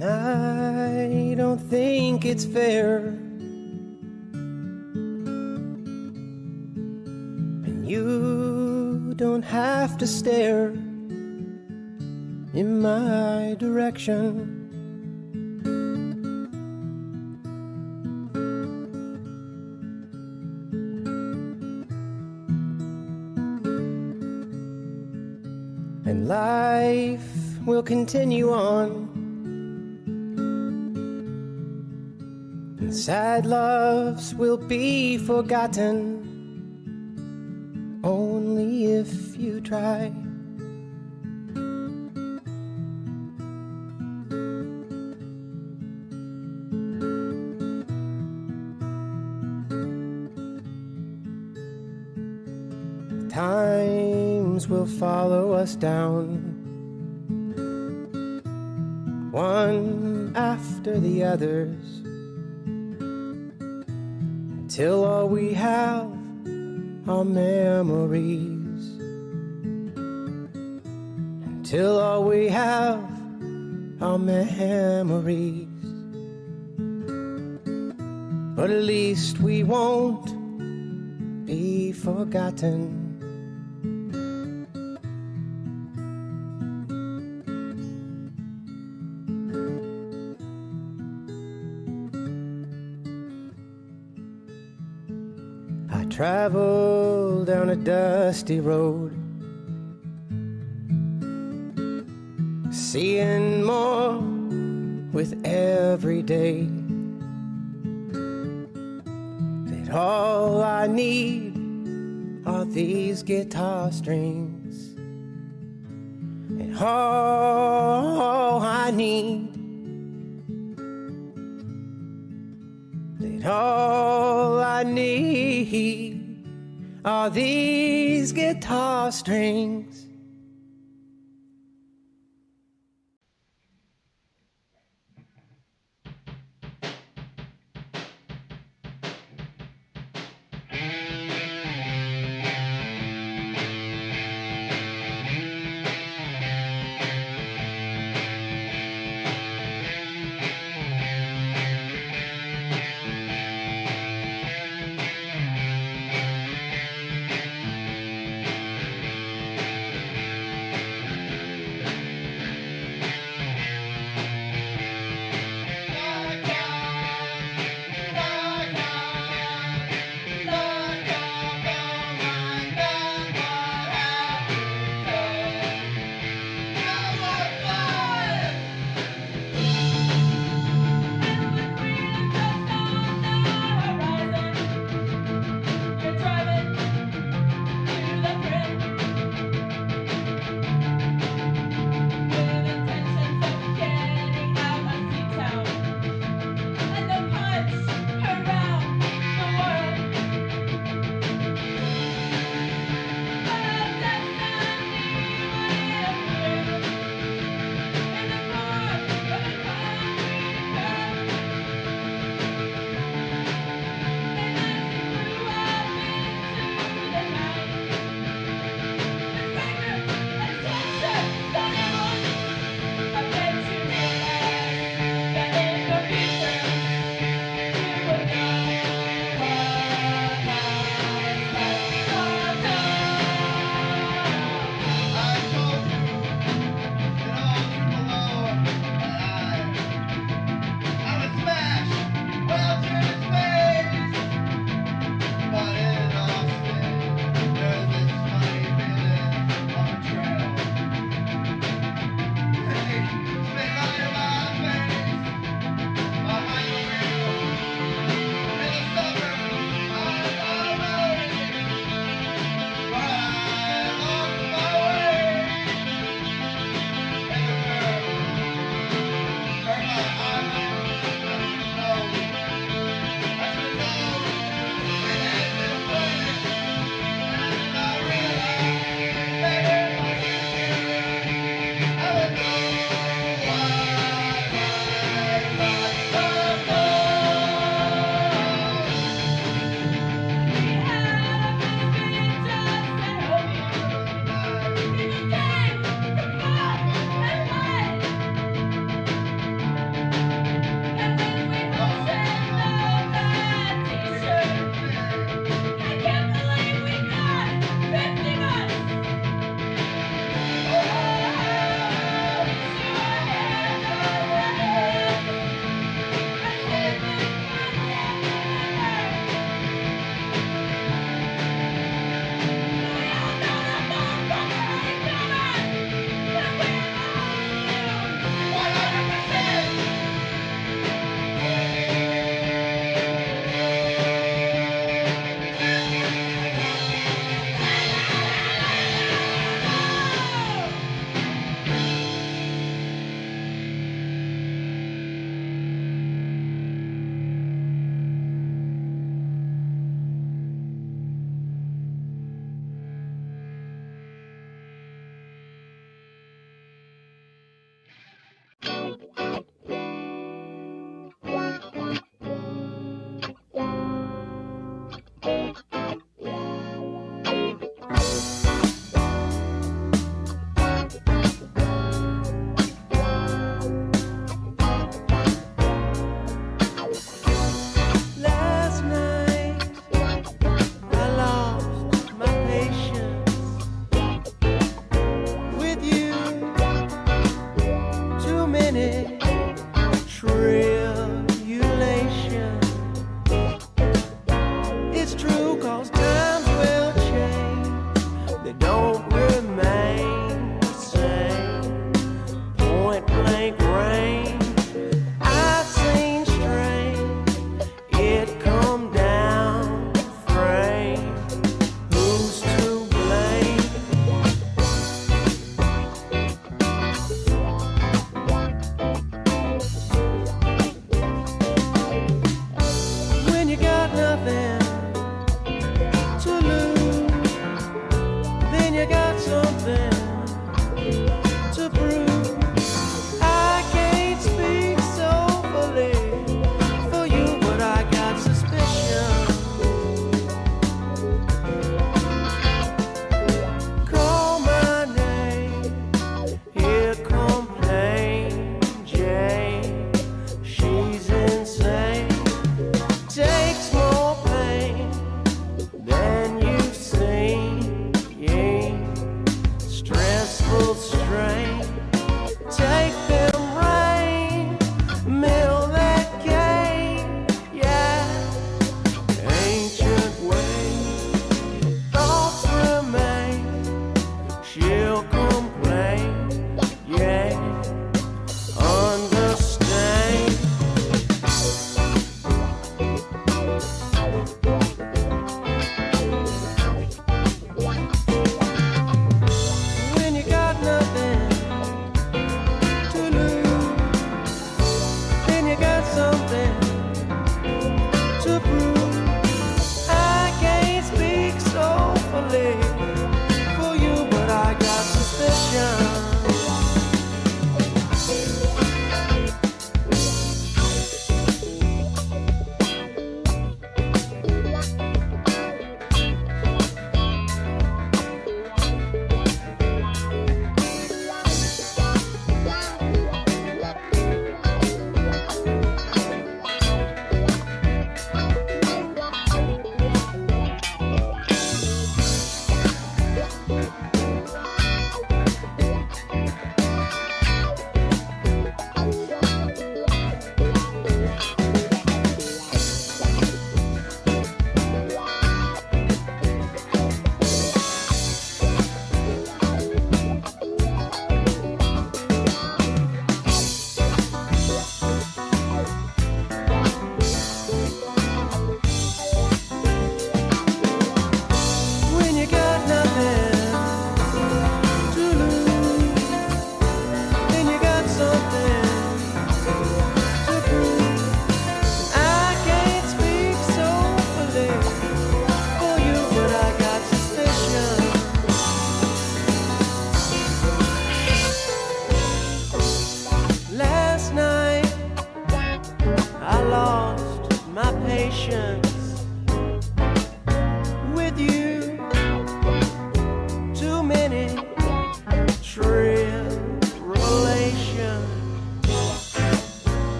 And I don't think it's fair, and you don't have to stare in my direction. And life will continue on, and sad loves will be forgotten only if you try. Times will follow us down, one after the others, until all we have are memories, until all we have are memories. But at least we won't be forgotten. I travel down a dusty road, seeing more with every day. That all I need are these guitar strings, and all I need, that all I need are these guitar strings.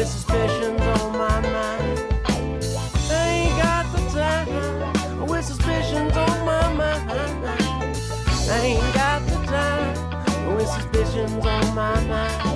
with suspicions on my mind. I ain't got the time with suspicions on my mind. I ain't got the time with suspicions on my mind.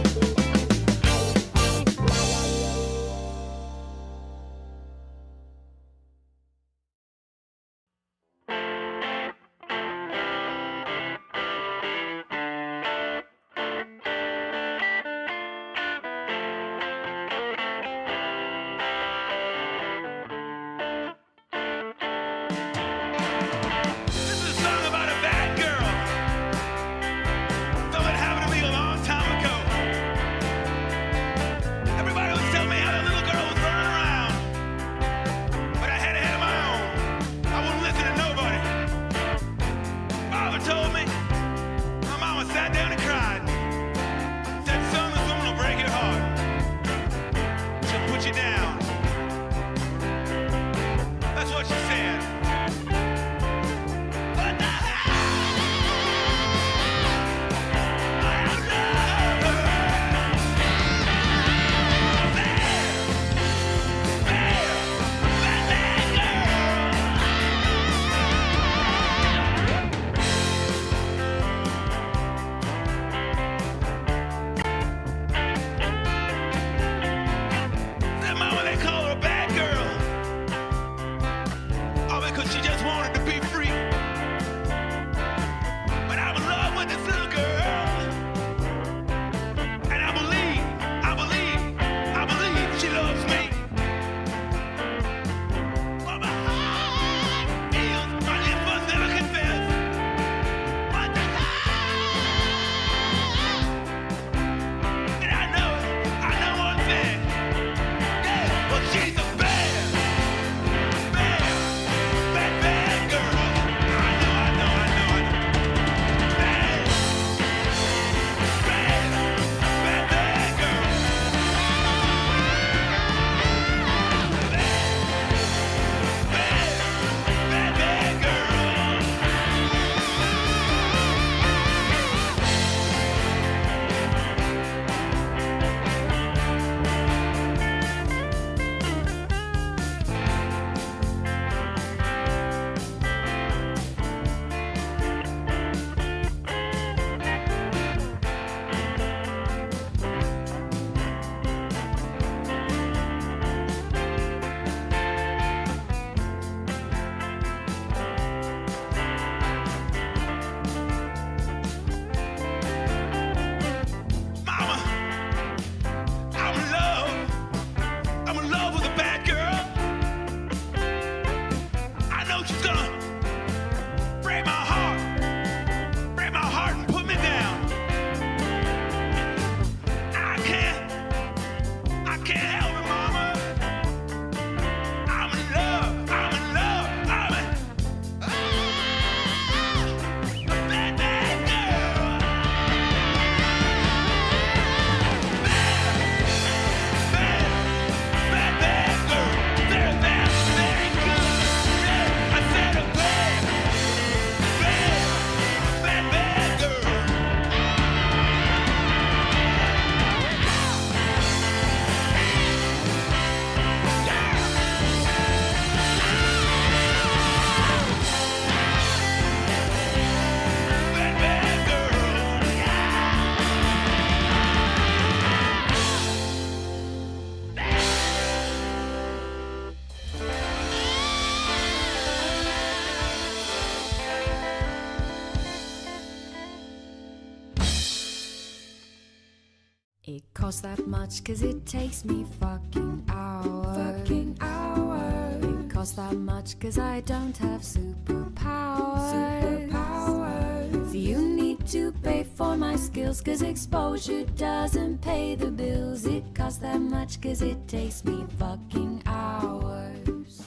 It costs that much 'cause it takes me fucking hours. Fucking hours. It costs that much 'cause I don't have superpowers. Superpowers. So you need to pay for my skills 'cause exposure doesn't pay the bills. It costs that much 'cause it takes me fucking hours.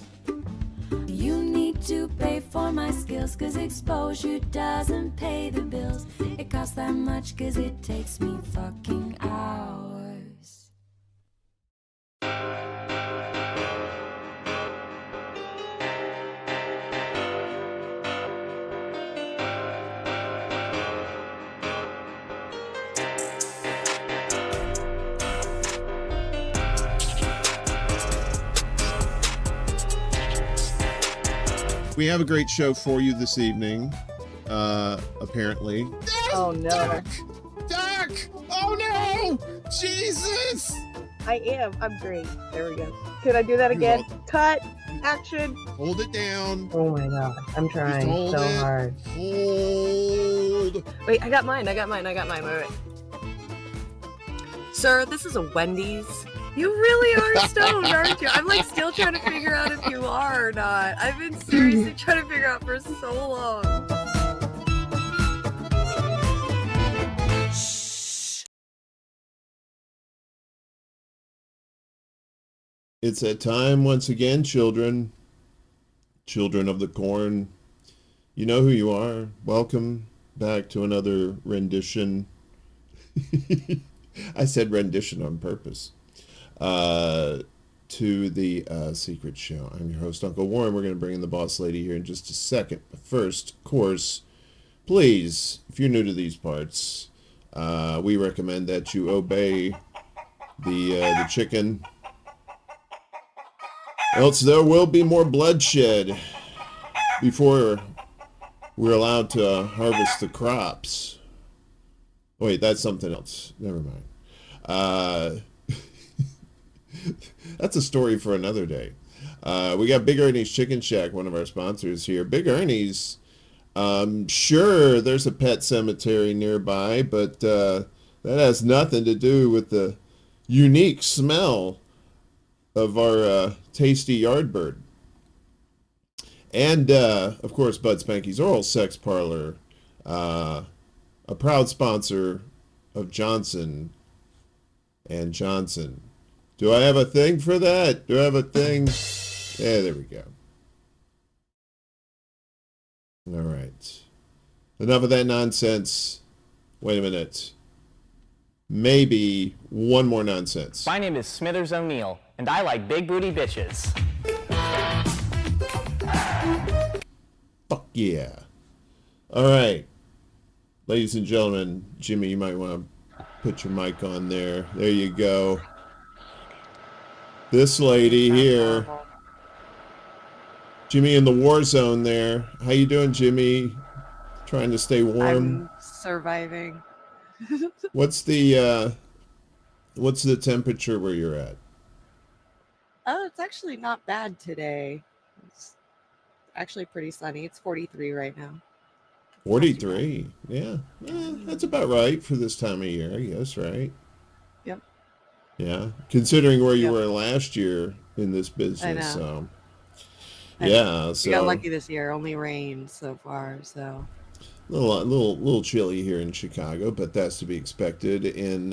You need to pay for my skills 'cause exposure doesn't pay the bills. It costs that much 'cause it takes me fucking hours. We have a great show for you this evening, apparently. Oh, no. Duck! Oh, no! Jesus! I am. I'm great. There we go. Could I do that again? Cut. Action. Hold it down. Oh, my God. I'm trying hold so it. hard. Hold. Wait, I got mine. Wait. Sir, this is a Wendy's. You really are stoned, aren't you? I'm like still trying to figure out if you are or not. I've been seriously trying to figure out for so long. Shh. It's that time once again, children. Children of the corn. You know who you are. Welcome back to another rendition. I said rendition on purpose. To the secret show. I'm your host, Uncle Warren. We're going to bring in the boss lady here in just a second. But first, of course, please, if you're new to these parts, we recommend that you obey the chicken. Else there will be more bloodshed before we're allowed to harvest the crops. Wait, that's something else. Never mind. That's a story for another day. We got Big Ernie's Chicken Shack, one of our sponsors here. Big Ernie's, sure, there's a pet cemetery nearby, but that has nothing to do with the unique smell of our tasty Yardbird. And, of course, Bud Spanky's Oral Sex Parlor, a proud sponsor of Johnson & Johnson. Do I have a thing for that? Do I have a thing? Yeah, there we go. All right. Enough of that nonsense. Wait a minute. Maybe one more nonsense. My name is Smithers O'Neill, and I like big booty bitches. Fuck yeah. All right. Ladies and gentlemen, Jimmy, you might want to put your mic on there. There you go. This lady here. Jimmy in the war zone there. How you doing, Jimmy? Trying to stay warm? I'm surviving. What's the temperature where you're at? Oh, it's actually not bad today. It's actually pretty sunny. It's 43 right now. 43. Yeah. That's about right for this time of year, I guess, right? Yep. Yeah. Considering where you were last year in this business. I know. So Yeah. So We got lucky this year. Only rain so far, so. Little chilly here in Chicago, but that's to be expected in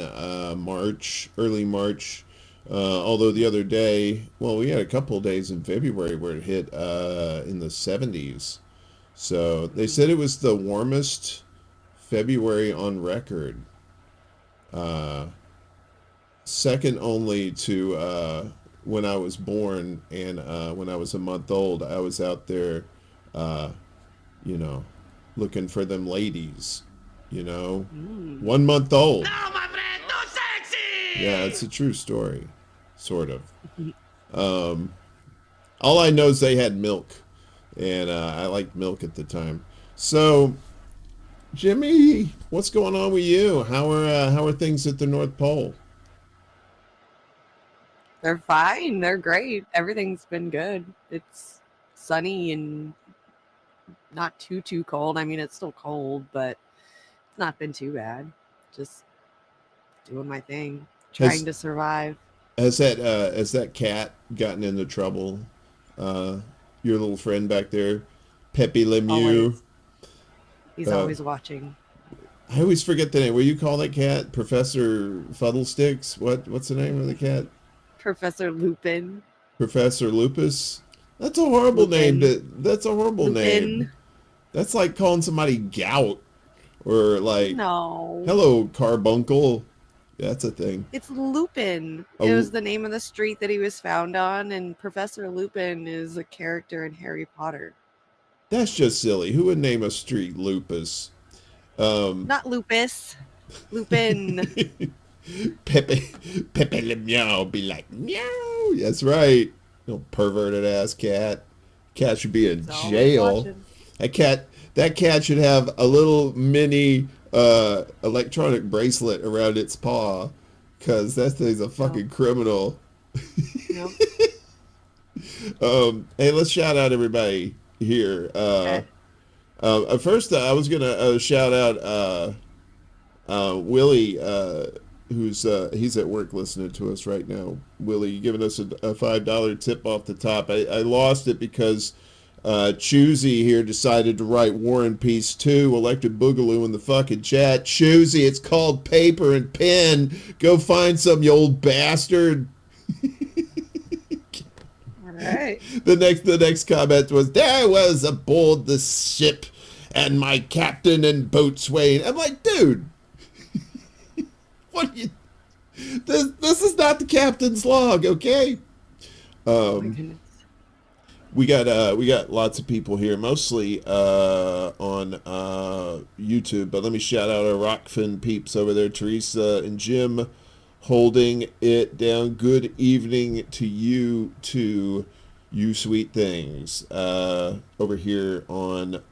March, early March. Although the other day, well, we had a couple of days in February where it hit in the 70s. So they said it was the warmest February on record. Second only to when I was born, and when I was a month old, I was out there, looking for them ladies, 1 month old. No, my friend, too sexy! Yeah, it's a true story, sort of. All I know is they had milk, and I liked milk at the time. So, Jimmy, what's going on with you? How are things at the North Pole? They're fine. They're great. Everything's been good. It's sunny and not too cold. I mean, it's still cold, but it's not been too bad. Just doing my thing, trying to survive. Has that cat gotten into trouble? Your little friend back there, Pepe Lemieux. Always. He's always watching. I always forget the name. What do you call that cat? Professor Fuddlesticks? What's the name of the cat? Professor Lupin. Professor Lupus? That's a horrible name. That's a horrible name. That's like calling somebody gout, or like, no. Hello, carbuncle. That's a thing. It's Lupin. It was the name of the street that he was found on, and Professor Lupin is a character in Harry Potter. That's just silly. Who would name a street Lupus? Not Lupus. Lupin. Pepe Le Meow be like, meow. That's right. No perverted ass cat. Cat should be in It's always jail. watching. That cat should have a little mini electronic bracelet around its paw, because that thing's a fucking criminal. Nope. Hey, let's shout out everybody here. Okay. First, I was gonna shout out Willie, who's he's at work listening to us right now. Willie, giving us a $5 tip off the top. I lost it because Choosy here decided to write War and Peace 2, Electric Boogaloo in the fucking chat. Choosy, it's called Paper and Pen. Go find some, you old bastard. All right. The next comment was, there was aboard the ship and my captain and boatswain. I'm like, dude, what are you, this is not the captain's log, okay? Oh my goodness. We got lots of people here, mostly on YouTube, but let me shout out our Rockfin peeps over there, Teresa and Jim, holding it down. Good evening to you too, you sweet things. Over here on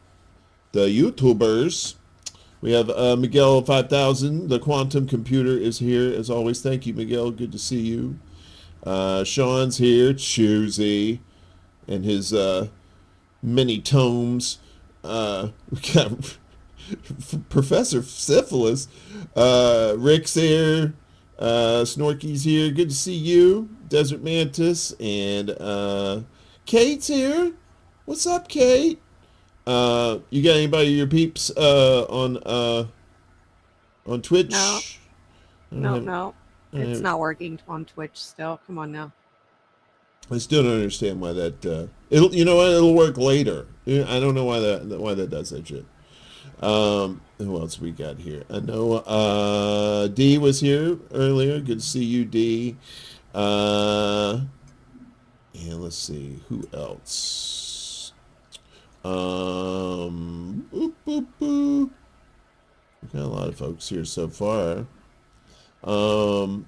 the YouTubers, we have Miguel 5000. The quantum computer is here as always. Thank you, Miguel. Good to see you. Sean's here. Choosy and his many tomes. We got Professor Syphilis. Rick's here. Snorky's here. Good to see you. Desert Mantis. And Kate's here. What's up, Kate? You got anybody of your peeps on Twitch? No. It's not working on Twitch still. Come on now. I still don't understand why that. It'll, you know what? It'll work later. I don't know why that does that shit. Who else we got here? I know D was here earlier. Good to see you, D. And let's see who else. Boop, boop, boop. We've got a lot of folks here so far.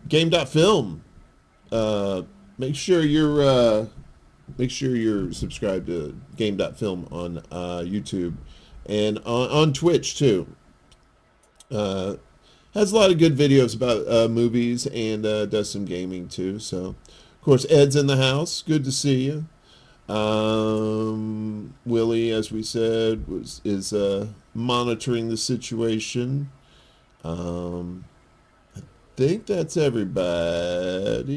Game.film. Make sure you're subscribed to Game.film on YouTube and on Twitch too. Has a lot of good videos about movies and does some gaming too. So, of course, Ed's in the house. Good to see you. Willie, as we said, is monitoring the situation. I think that's everybody.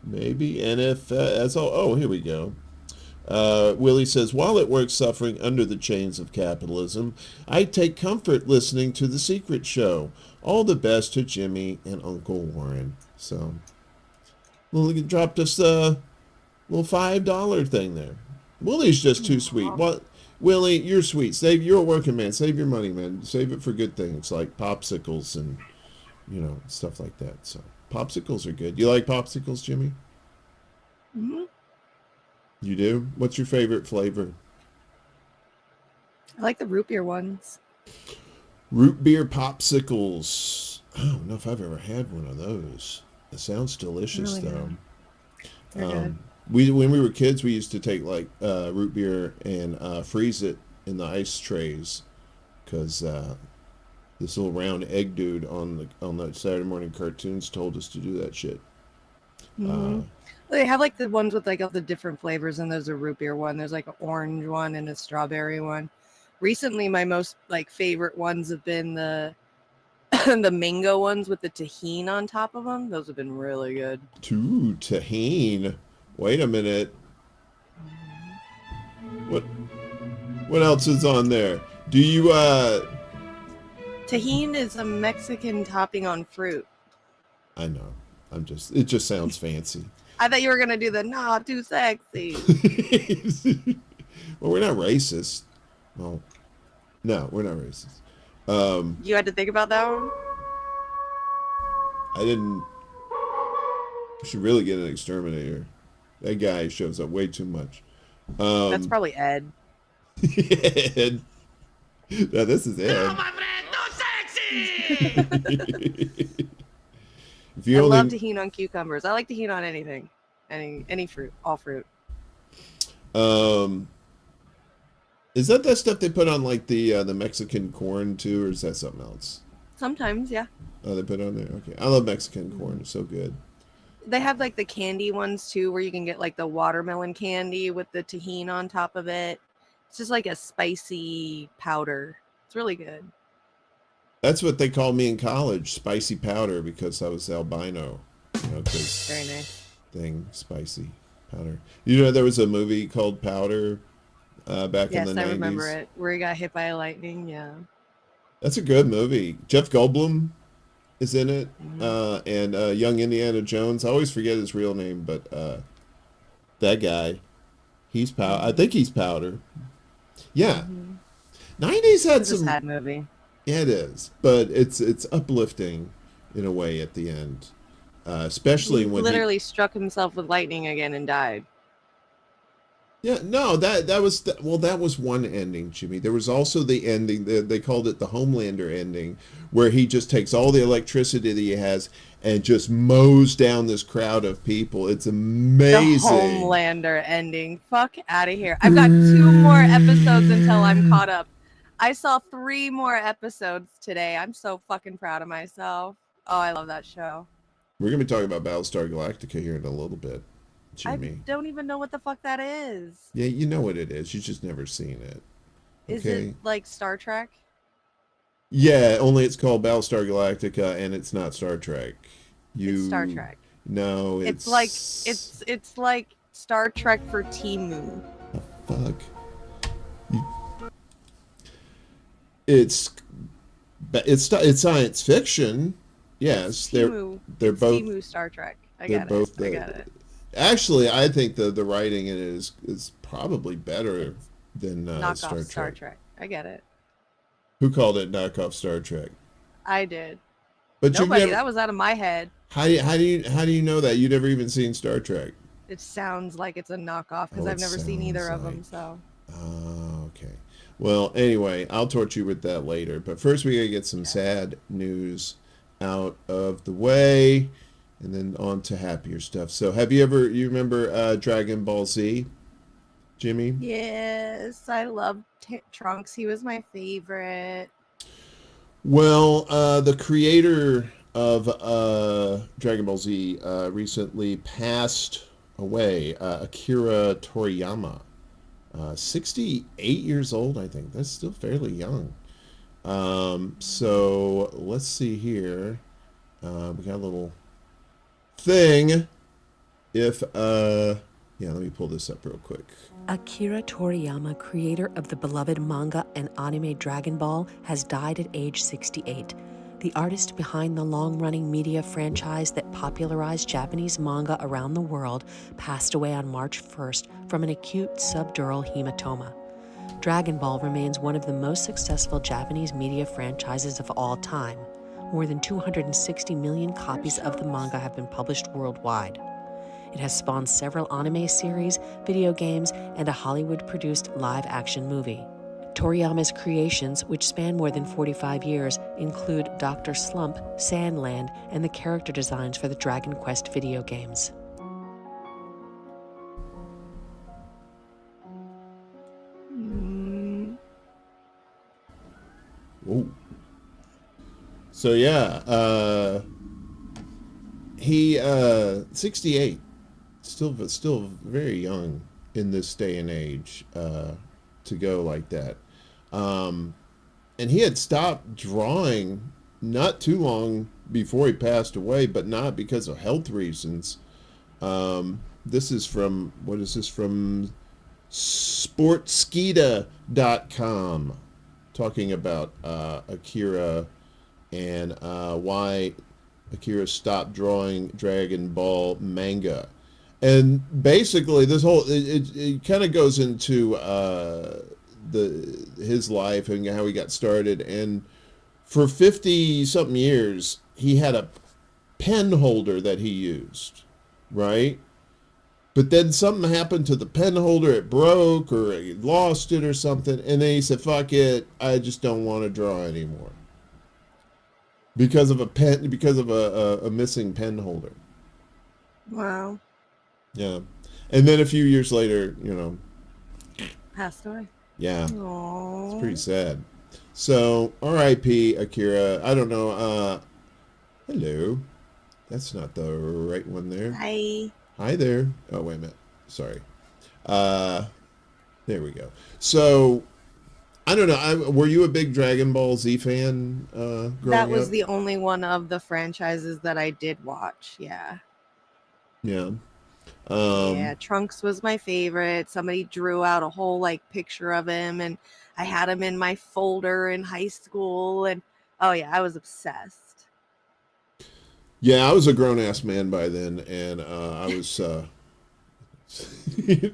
Maybe. And if as oh, here we go. Willie says, while at work suffering under the chains of capitalism, I take comfort listening to The Secret Show. All the best to Jimmy and Uncle Warren. So, well, he dropped us a little $5 thing there. Willie's just too sweet. What, Willie, you're sweet. You're a working man. Save your money, man. Save it for good things like popsicles and, stuff like that. So, popsicles are good. You like popsicles, Jimmy? Mm-hmm. You do? What's your favorite flavor? I like the root beer ones. Root beer popsicles. I don't know if I've ever had one of those. It sounds delicious, Really though. They're good. When we were kids, we used to take like root beer and freeze it in the ice trays, because this little round egg dude on the Saturday morning cartoons told us to do that shit. Mm-hmm. They have like the ones with like all the different flavors, and there's a root beer one. There's like an orange one and a strawberry one. Recently, my most like favorite ones have been the the mango ones with the tahini on top of them. Those have been really good. Tahini. Wait a minute. What else is on there? Do you Tahini is a Mexican topping on fruit. I know. It just sounds fancy. I thought you were gonna do the not too sexy. Well, we're not racist. Well, no, we're not racist. You had to think about that one? I didn't. We should really get an exterminator. That guy shows up way too much. That's probably Ed. Ed. No, this is Ed. No, my friend, no sexy! I love tahini on cucumbers. I like tahini on anything. Any fruit, all fruit. Um, is that stuff they put on like the Mexican corn too, or is that something else? Sometimes, yeah. Oh, they put it on there. Okay, I love Mexican corn. It's so good. They have like the candy ones too, where you can get like the watermelon candy with the tahini on top of it. It's just like a spicy powder. It's really good. That's what they called me in college, spicy powder, because I was albino. You know, 'cause Very nice. thing, spicy powder. You know, there was a movie called Powder back in Yes, the I 90s. remember it. Where he got hit by lightning. Yeah. That's a good movie. Jeff Goldblum is in it, Mm-hmm. and young Indiana Jones. I always forget his real name, but that guy, he's Powder. I think he's Powder. Yeah, Mm-hmm. 90s had It's a some. sad movie. Yeah, it is, but it's uplifting in a way at the end, especially He when literally struck himself with lightning again and died. Yeah, no, that was well, that was one ending, Jimmy. There was also the ending they called it the Homelander ending, where he just takes all the electricity that he has and just mows down this crowd of people. It's The amazing. Homelander ending. Fuck out of here. I've got 2 more episodes until I'm caught up. I saw 3 more episodes today. I'm so fucking proud of myself. Oh, I love that show. We're gonna be talking about Battlestar Galactica here in a little bit, I Jimmy. don't even know what the fuck that is. Yeah, you know what it is. You've just never seen it. Is Okay. it like Star Trek? Yeah, only it's called Battlestar Galactica, and it's not Star Trek. It's Star Trek. No, It's like it's like Star Trek for Timu. Fuck. You- It's science fiction. Yes, Timu. they're It's both Timu Star Trek. I they're got both it. I got it. Actually, I think the writing in it is probably better than Star Knockoff Star Trek. Trek. I get it. Who called it knockoff Star Trek? I did. But you've Nobody. never. That was out of my head. How do you know that? You've never even seen Star Trek. It sounds like it's a knockoff because Oh, I've it never seen either sounds of them. like- So Oh, okay. Well, anyway, I'll torture you with that later. But first, we gotta get some sad news out of the way, and then on to happier stuff. So, you remember Dragon Ball Z, Jimmy? yes, I love Trunks. He was my favorite. Well, the creator of Dragon Ball Z recently passed away, Akira Toriyama. 68 years old, I think. That's still fairly young. So let's see here. We got a little thing. Yeah, let me pull this up real quick. Akira Toriyama, creator of the beloved manga and anime Dragon Ball, has died at age 68. The artist behind the long-running media franchise that popularized Japanese manga around the world passed away on March 1st from an acute subdural hematoma. Dragon Ball remains one of the most successful Japanese media franchises of all time. More than 260 million copies of the manga have been published worldwide. It has spawned several anime series, video games, and a Hollywood-produced live-action movie. Toriyama's creations, which span more than 45 years, include Dr. Slump, Sandland, and the character designs for the Dragon Quest video games. Oh. So yeah, he 68, still very young in this day and age to go like that. And he had stopped drawing not too long before he passed away, but not because of health reasons. This is from, what is this, from Sportskeeda.com, talking about Akira and why Akira stopped drawing Dragon Ball manga. And basically this whole, it kind of goes into his life and how he got started. And for 50 something years he had a pen holder that he used, right? But then something happened to the pen holder, it broke or he lost it or something, and then he said, fuck it, I just don't want to draw anymore, because of a missing pen holder. Wow. Yeah. And then a few years later, passed away. Yeah, Aww. it's pretty sad. So, R.I.P. Akira. I don't know. Hello. That's not the right one there. Hi. Hi there. Oh, wait a minute. Sorry. There we go. So, I don't know. Were you a big Dragon Ball Z fan growing That was up? the only one of the franchises that I did watch. Yeah. Yeah. Yeah, Trunks was my favorite. Somebody drew out a whole like picture of him, and I had him in my folder in high school, and oh yeah, I was obsessed. Yeah, I was a grown-ass man by then, and I was... I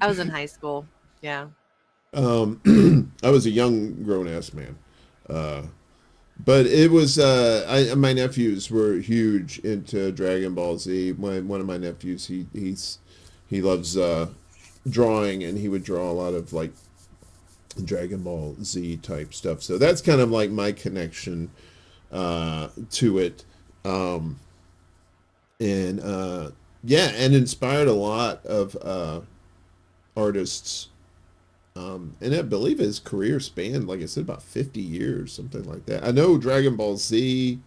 was in high school. Yeah. I was a young grown-ass man. But it was... my nephews were huge into Dragon Ball Z. One of my nephews, he loves drawing, and he would draw a lot of like Dragon Ball Z type stuff. So that's kind of like my connection to it. And inspired a lot of artists. And I believe his career spanned, like I said, about 50 years, something like that. I know Dragon Ball Z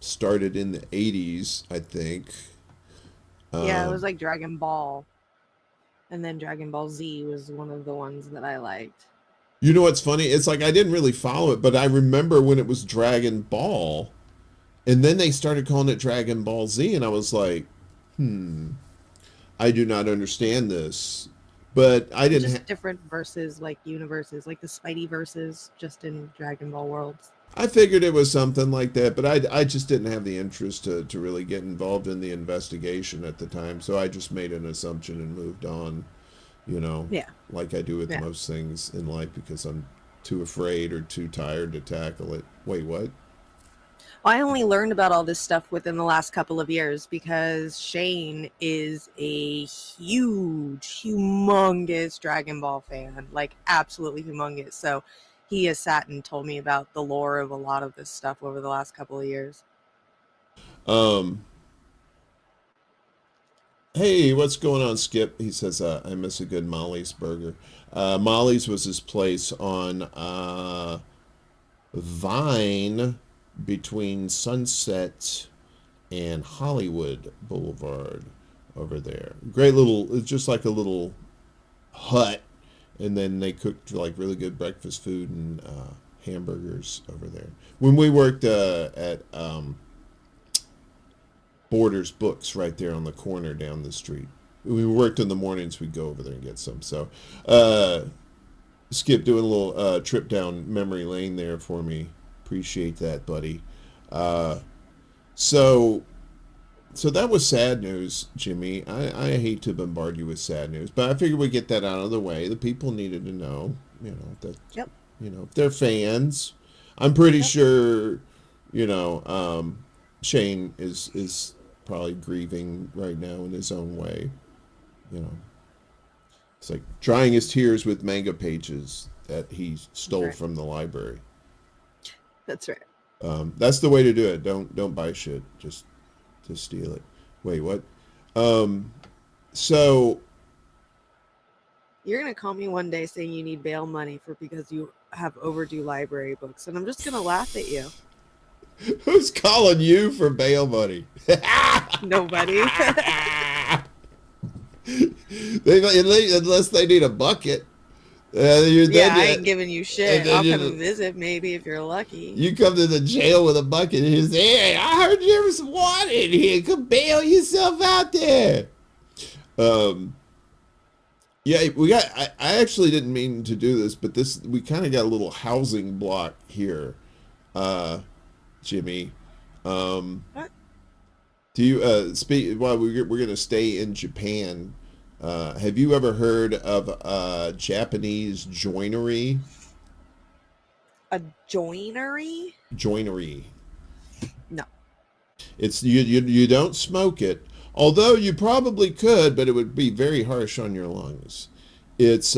started in the 80s, I think. Yeah, it was like Dragon Ball. And then Dragon Ball Z was one of the ones that I liked. You know what's funny? It's like I didn't really follow it, but I remember when it was Dragon Ball, and then they started calling it Dragon Ball Z, and I was like, I do not understand this. But I didn't... Just different verses, like universes, like the Spidey verses, just in Dragon Ball worlds. I figured it was something like that, but I just didn't have the interest to really get involved in the investigation at the time, so I just made an assumption and moved on, Yeah. like I do with most things in life, because I'm too afraid or too tired to tackle it. Wait, what? I only learned about all this stuff within the last couple of years because Shane is a huge, humongous Dragon Ball fan, like absolutely humongous. So he has sat and told me about the lore of a lot of this stuff over the last couple of years. Hey, what's going on, Skip? He says, I miss a good Molly's burger. Molly's was his place on Vine, between Sunset and Hollywood Boulevard over there. Great little, it's just like a little hut, and then they cooked like really good breakfast food and hamburgers over there. When we worked at Borders Books right there on the corner down the street. We worked in the mornings, we'd go over there and get some. So Skip doing a little trip down memory lane there for me. Appreciate that, buddy. So that was sad news, Jimmy. I hate to bombard you with sad news, but I figured we'd get that out of the way. The people needed to know, that, if they're fans. I'm pretty sure, Shane is probably grieving right now in his own way. It's like drying his tears with manga pages that he stole from the library. That's right. That's the way to do it. Don't buy shit. Just steal it. Wait, what? So you're gonna call me one day saying you need bail money because you have overdue library books, and I'm just gonna laugh at you. Who's calling you for bail money? Nobody. Unless they need a bucket. I ain't giving you shit. I'll come and visit maybe if you're lucky. You come to the jail with a bucket and you say, "Hey, I heard there was some water in here. Come bail yourself out there." Yeah, I actually didn't mean to do this, but we kind of got a little housing block here, Jimmy. What? Do you speak? Well, we're gonna stay in Japan. Have you ever heard of Japanese joinery? A joinery? Joinery. No. It's you don't smoke it, although you probably could, but it would be very harsh on your lungs. It's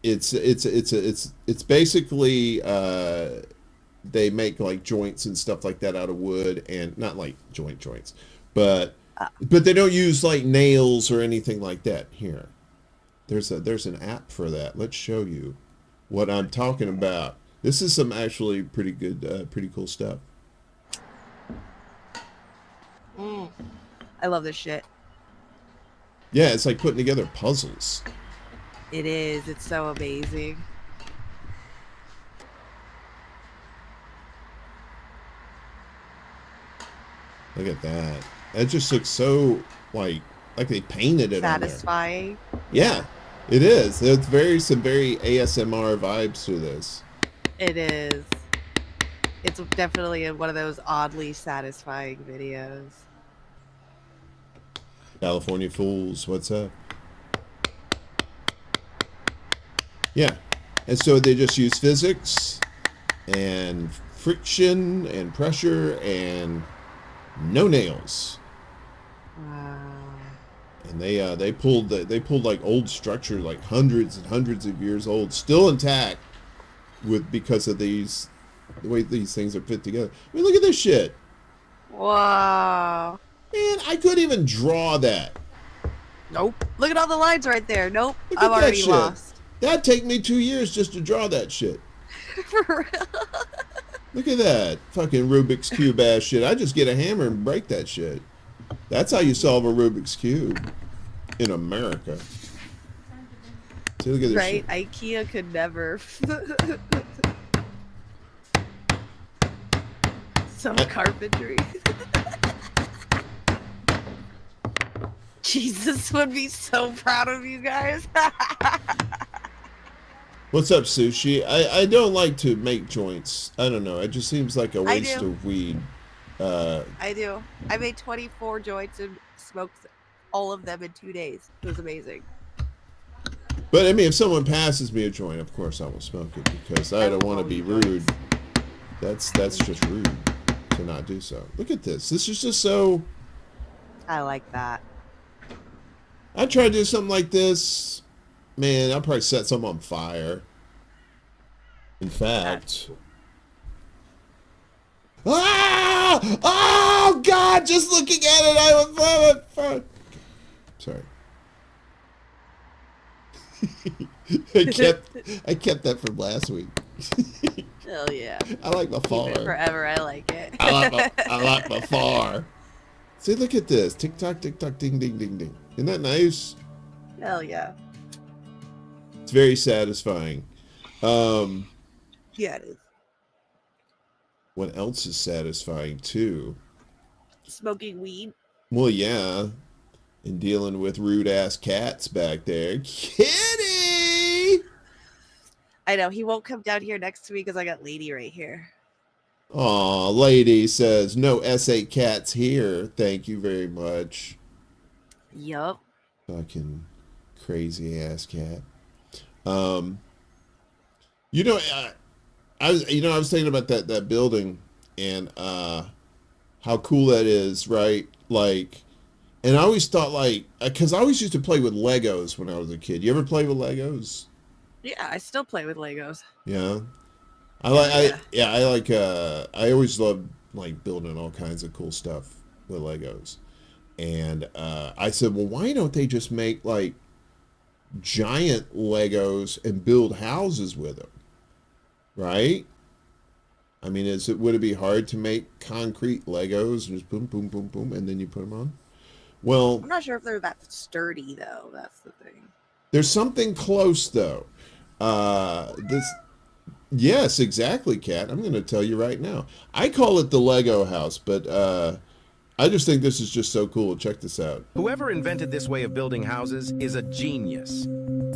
it's basically they make like joints and stuff like that out of wood, and not like joints, but they don't use like nails or anything like that here. There's an app for that. Let's show you what I'm talking about. This is some actually pretty good, pretty cool stuff. I love this shit. Yeah, it's like putting together puzzles. It is. It's so amazing. Look at that. That just looks so like they painted it Satisfying. on there. Yeah, it is. There's some very ASMR vibes to this. It is. It's definitely one of those oddly satisfying videos. California Fools, what's up? Yeah, and so they just use physics and friction and pressure and no nails. Wow. And they pulled like old structure, like hundreds and hundreds of years old, still intact, because of the way these things are put together. I mean, look at this shit. Wow. Man, I couldn't even draw that. Nope. Look at all the lines right there. Nope. Look at I'm already that shit. lost. That'd take me 2 years just to draw that shit. For real. Look at that fucking Rubik's Cube ass shit. I just get a hammer and break that shit. That's how you solve a Rubik's Cube in America. See, look at this Right? shit. IKEA could never. Some carpentry. Jesus would be so proud of you guys. What's up, Sushi? I don't like to make joints. I don't know. It just seems like a waste of weed. I do. I made 24 joints and smoked all of them in 2 days. It was amazing. But I mean, if someone passes me a joint, of course I will smoke it because I don't want to be rude. That's just rude to not do so. Look at this. This is just so. I like that. I try to do something like this. Man, I'll probably set something on fire. In fact. Ah! Oh God! Just looking at it, sorry. I kept that from last week. Hell yeah. I like my far. Keep it forever. I like it. I like my far. See, look at this. Tick tock, ding, ding, ding, ding. Isn't that nice? Hell yeah. It's very satisfying. Yeah, it is. What else is satisfying too? Smoking weed. Well, yeah. And dealing with rude ass cats back there. Kitty! I know. He won't come down here next week because I got Lady right here. Aw, lady says no S8 cats here. Thank you very much. Yup. Fucking crazy ass cat. You know, I was thinking about that building and how cool that is, right? Like, and I always thought like, because I always used to play with Legos when I was a kid. You ever play with Legos? Yeah, I still play with Legos. Yeah. I always loved like building all kinds of cool stuff with Legos. And I said, well, why don't they just make like giant Legos and build houses with them? Right? I mean, would it be hard to make concrete Legos and just boom, boom, boom, boom, and then you put them on? Well, I'm not sure if they're that sturdy though. That's the thing. There's something close though. Yes, exactly, Kat. I'm going to tell you right now. I call it the Lego house, but I just think this is just so cool. Check this out. Whoever invented this way of building houses is a genius.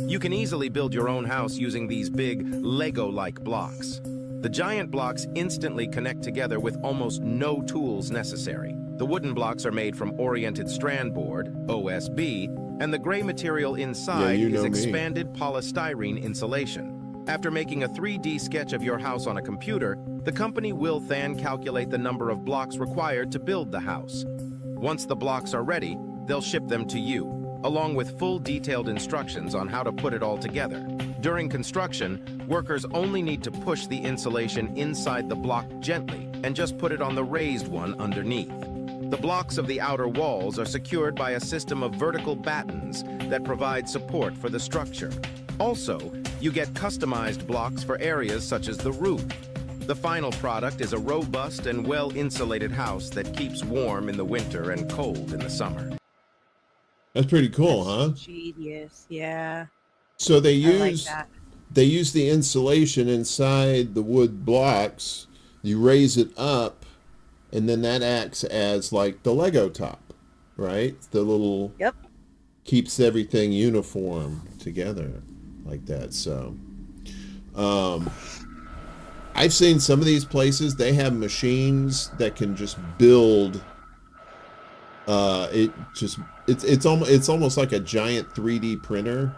You can easily build your own house using these big Lego-like blocks. The giant blocks instantly connect together with almost no tools necessary. The wooden blocks are made from oriented strand board, OSB, and the gray material inside is expanded polystyrene insulation. After making a 3D sketch of your house on a computer, the company will then calculate the number of blocks required to build the house. Once the blocks are ready, they'll ship them to you, along with full detailed instructions on how to put it all together. During construction, workers only need to push the insulation inside the block gently and just put it on the raised one underneath. The blocks of the outer walls are secured by a system of vertical battens that provide support for the structure. Also, you get customized blocks for areas such as the roof. The final product is a robust and well-insulated house that keeps warm in the winter and cold in the summer. That's pretty cool, huh? Genius, yeah. So they I like use that. they use the insulation inside the wood blocks. You raise it up, and then that acts as like the Lego top, right? The little Yep. keeps everything uniform together like that. So, I've seen some of these places. They have machines that can just build. It's almost like a giant 3D printer.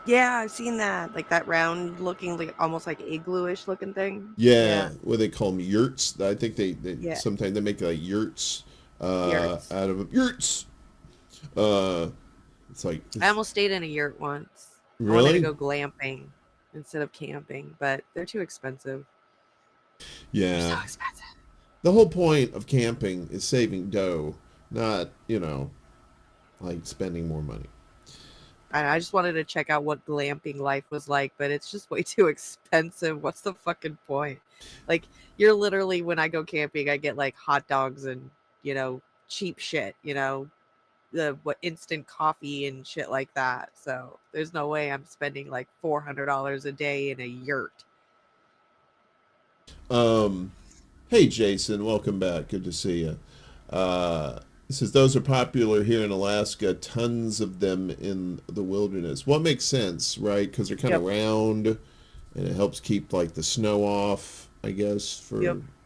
Yeah, I've seen that. Like that round looking, like almost like igloo-ish looking thing. Yeah, what they call them, yurts. I think they Yeah. sometimes they make like yurts, Yurts. out of them. Yurts. It's like I almost stayed in a yurt once. I wanted really, to go glamping instead of camping, but they're too expensive. So yeah. expensive. The whole point of camping is saving dough, not like spending more money. I just wanted to check out what glamping life was like, but it's just way too expensive. What's the fucking point? Like, you're literally, when I go camping, I get like hot dogs and, cheap shit, the instant coffee and shit like that. So there's no way I'm spending like $400 a day in a yurt. Hey Jason, welcome back. Good to see you. It says those are popular here in Alaska. Tons of them in the wilderness. Well, it makes sense, right? Because they're kind of round, and it helps keep like the snow off, I guess.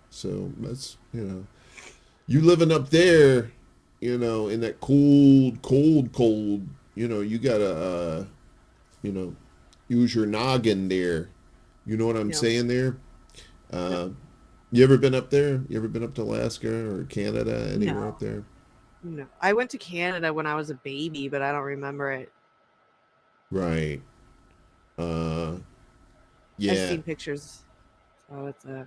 So that's you living up there, in that cold. You gotta use your noggin there. You know what I'm saying there? You ever been up there? You ever been up to Alaska or Canada, anywhere up there? No, I went to Canada when I was a baby, but I don't remember it. Right. I've Yeah. seen pictures. So it's I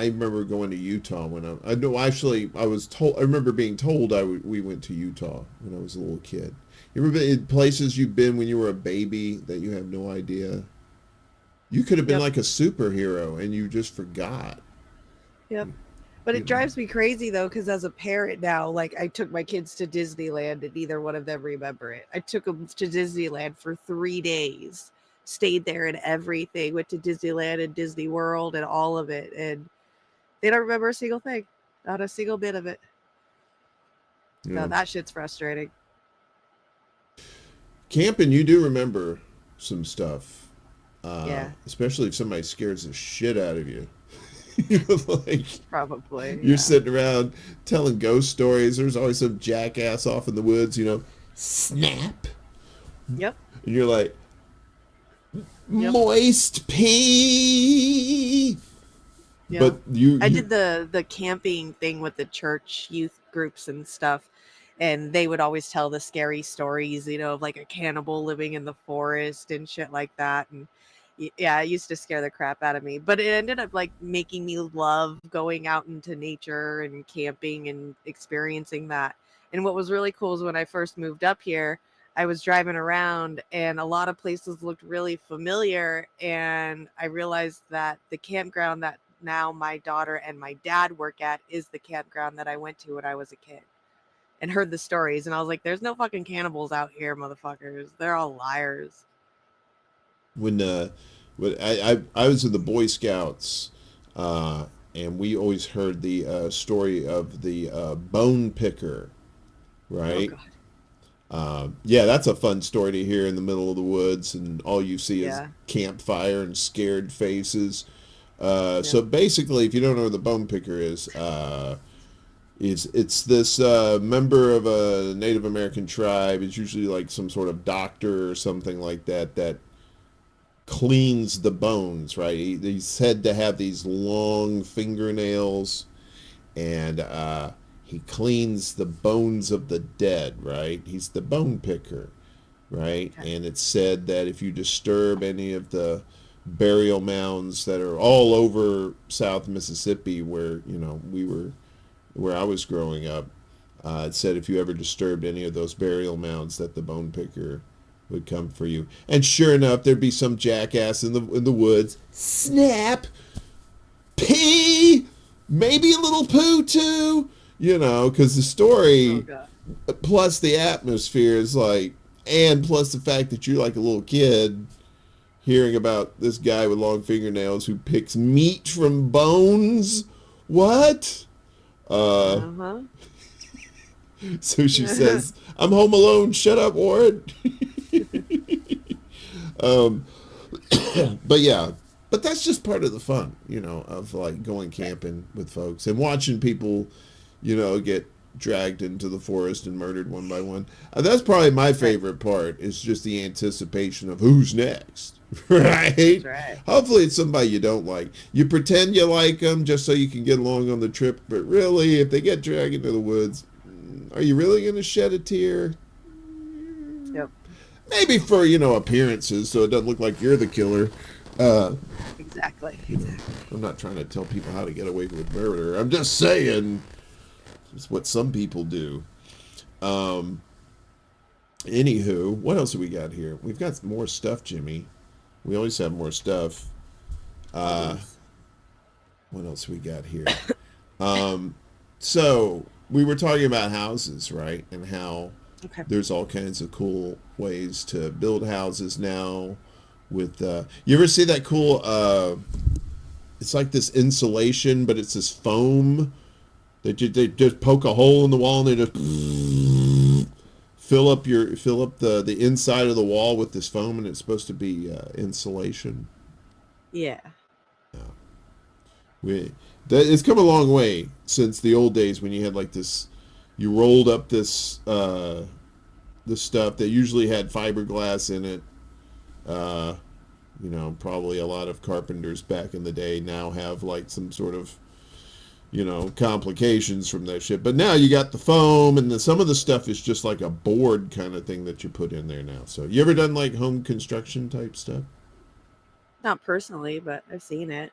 remember going to Utah when I remember being told we went to Utah when I was a little kid. You ever been in places you've been when you were a baby that you have no idea? You could have been like a superhero and you just forgot. Yep. But it drives me crazy though, because as a parent now, like I took my kids to Disneyland and neither one of them remember it. I took them to Disneyland for 3 days, stayed there and everything, went to Disneyland and Disney World and all of it. And they don't remember a single thing, not a single bit of it. Yeah. No, that shit's frustrating. Camping, you do remember some stuff. Especially if somebody scares the shit out of you. Probably. You're sitting around telling ghost stories. There's always some jackass off in the woods, snap. Yep. And you're like, moist pee. Yeah. But I did the camping thing with the church youth groups and stuff. And they would always tell the scary stories, of like a cannibal living in the forest and shit like that. And yeah, it used to scare the crap out of me. But it ended up like making me love going out into nature and camping and experiencing that. And what was really cool is when I first moved up here, I was driving around and a lot of places looked really familiar. And I realized that the campground that now my daughter and my dad work at is the campground that I went to when I was a kid. And heard the stories, and I was like, "There's no fucking cannibals out here, motherfuckers. They're all liars." When I was in the Boy Scouts, and we always heard the story of the bone picker, right? Oh, God. That's a fun story to hear in the middle of the woods, and all you see is campfire and scared faces. So basically, if you don't know what the bone picker is, it's this member of a Native American tribe. It's usually like some sort of doctor or something like that cleans the bones, right? He's said to have these long fingernails, and he cleans the bones of the dead, right? He's the bone picker, right? Okay. And it's said that if you disturb any of the burial mounds that are all over South Mississippi where, where I was growing up. It said if you ever disturbed any of those burial mounds that the bone picker would come for you. And sure enough, there'd be some jackass in the woods. Snap! Pee! Maybe a little poo too! Because the story, plus the atmosphere is like, and plus the fact that you're like a little kid hearing about this guy with long fingernails who picks meat from bones. What? So she says, I'm home alone. Shut up, Warren. But yeah, but that's just part of the fun, of like going camping with folks and watching people, get dragged into the forest and murdered one by one. That's probably my favorite part, is just the anticipation of who's next. Right? That's right. Hopefully it's somebody you don't like. You pretend you like them just so you can get along on the trip, but really, if they get dragged into the woods, are you really going to shed a tear? Yep. Maybe for, appearances, so it doesn't look like you're the killer. Exactly. I'm not trying to tell people how to get away with murder. I'm just saying it's what some people do. Anywho, what else have we got here? We've got more stuff, Jimmy. We always have more stuff. What else we got here? So we were talking about houses, right? And how there's all kinds of cool ways to build houses now. With you ever see that cool? It's like this insulation, but it's this foam. They just poke a hole in the wall and they just fill up the inside of the wall with this foam, and it's supposed to be insulation. Yeah. It's come a long way since the old days when you had like this. You rolled up this stuff that usually had fiberglass in it. Probably a lot of carpenters back in the day now have like some sort of, complications from that shit. But now you got the foam, and some of the stuff is just like a board kind of thing that you put in there now. So you ever done like home construction type stuff? Not personally, but I've seen it.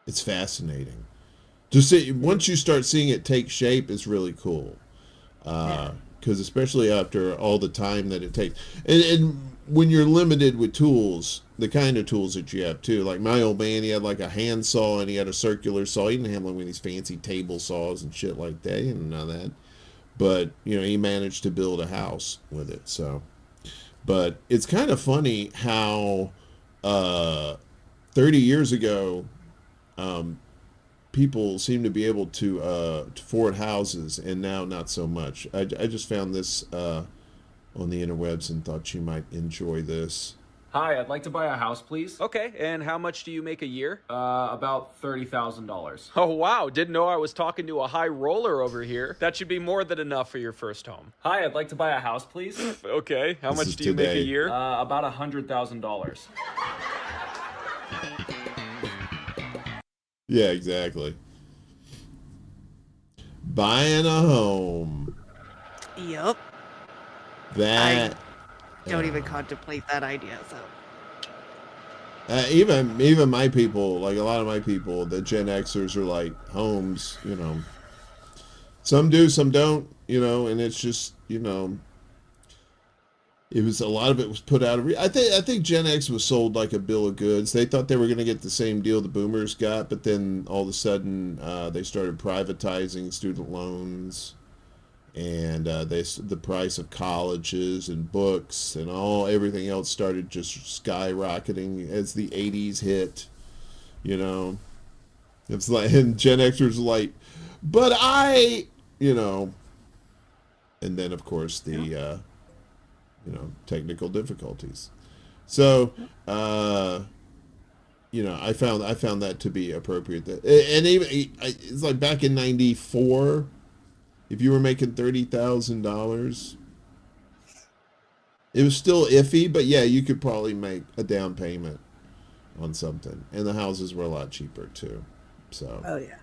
It's fascinating. Just once you start seeing it take shape, it's really cool. Because especially after all the time that it takes, and when you're limited with tools, the kind of tools that you have too. Like my old man, he had like a hand saw and he had a circular saw. He didn't have one of these fancy table saws and shit like that. He didn't know that. But, he managed to build a house with it. So, but it's kind of funny how 30 years ago, people seem to be able to afford houses, and now not so much. I just found this on the interwebs and thought you might enjoy this. Hi, I'd like to buy a house, please. Okay, and how much do you make a year? About $30,000. Oh, wow, didn't know I was talking to a high roller over here. That should be more than enough for your first home. Hi, I'd like to buy a house, please. Okay, how much do you make a year? About $100,000. Yeah, exactly. Buying a home. Yep. That don't even contemplate that idea. So even my people, like a lot of my people, the Gen Xers are like homes. Some do, some don't. And it's just it was a lot of it was put out of. I think Gen X was sold like a bill of goods. They thought they were going to get the same deal the Boomers got, but then all of a sudden they started privatizing student loans, and the price of colleges and books and everything else started just skyrocketing as the '80s hit. It's like, and Gen Xers were like, but and then of course the. Technical difficulties. So, I found that to be appropriate. And even it's like back in '94, if you were making $30,000, it was still iffy, but yeah, you could probably make a down payment on something, and the houses were a lot cheaper too. So, oh yeah,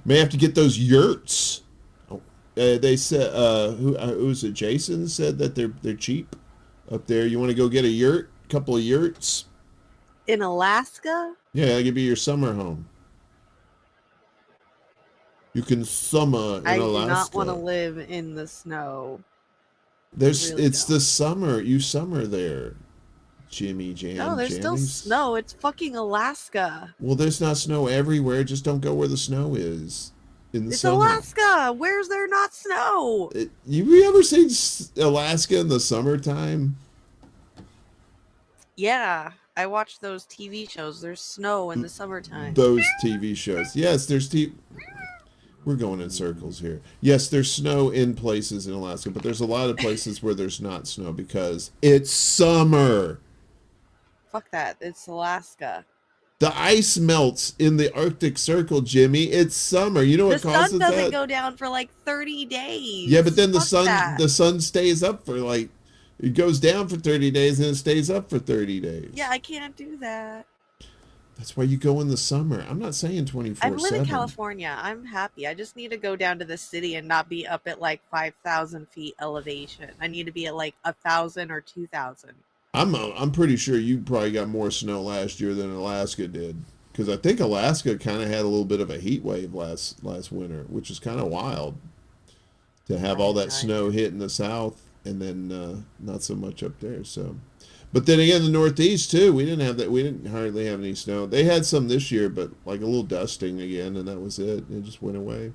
may have to get those yurts. They said, who was it? Jason said that they're cheap up there. You want to go get a couple of yurts? In Alaska? Yeah, that could be your summer home. You can summer in I do Alaska. not want to live in the snow. There's really it's the summer. You summer there. Jimmy Jam. No, there's still snow. It's fucking Alaska. Well, there's not snow everywhere. Just don't go where the snow is in the It's summer. Alaska. Where's there not snow? You ever seen Alaska in the summertime? Yeah, I watch those TV shows. There's snow in the summertime. Those TV shows. Yes, there's We're going in circles here. Yes, there's snow in places in Alaska, but there's a lot of places where there's not snow because it's summer. Fuck that. It's Alaska. The ice melts in the Arctic Circle, Jimmy. It's summer. You know what causes that? The sun doesn't go down for like 30 days. Yeah, but then the Fuck sun stays up for like, it goes down for 30 days and it stays up for 30 days. Yeah, I can't do that. That's why you go in the summer. I'm not saying 24/7. I live in California. I'm happy. I just need to go down to the city and not be up at like 5,000 feet elevation. I need to be at like 1,000 or 2,000. I'm pretty sure you probably got more snow last year than Alaska did, because I think Alaska kind of had a little bit of a heat wave last winter, which is kind of wild to have all that snow hit in the south and then not so much up there. So, but then again, the Northeast too, we didn't have that. We didn't hardly have any snow. They had some this year, but like a little dusting again, and that was it. It just went away.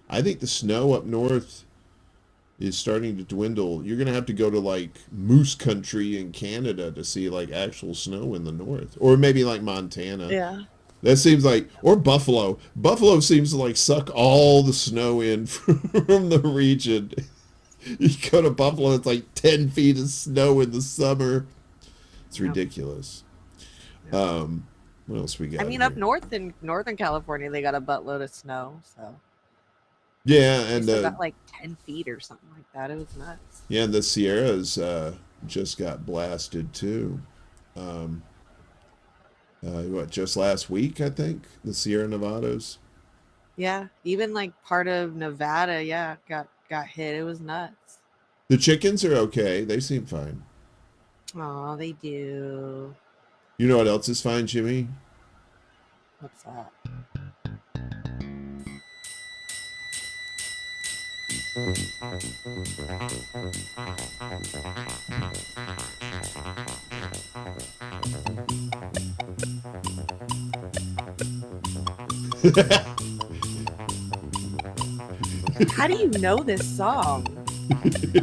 I think the snow up north is starting to dwindle. You're going to have to go to like Moose Country in Canada to see like actual snow in the north, or maybe like Montana. Yeah. That seems like, or Buffalo. Buffalo seems to like suck all the snow in from the region. You go to Buffalo, it's like 10 feet of snow in the summer. It's ridiculous. What else we got? I mean, up north in Northern California, they got a buttload of snow, so. Yeah, and they got like 10 feet or something like that. It was nuts. Yeah, and the Sierras just got blasted too. Just last week, I think, the Sierra Nevadas. Yeah, even like part of Nevada, yeah, got hit. It was nuts. The chickens are okay. They seem fine. Oh, they do. You know what else is fine, Jimmy? What's that? How do you know this song?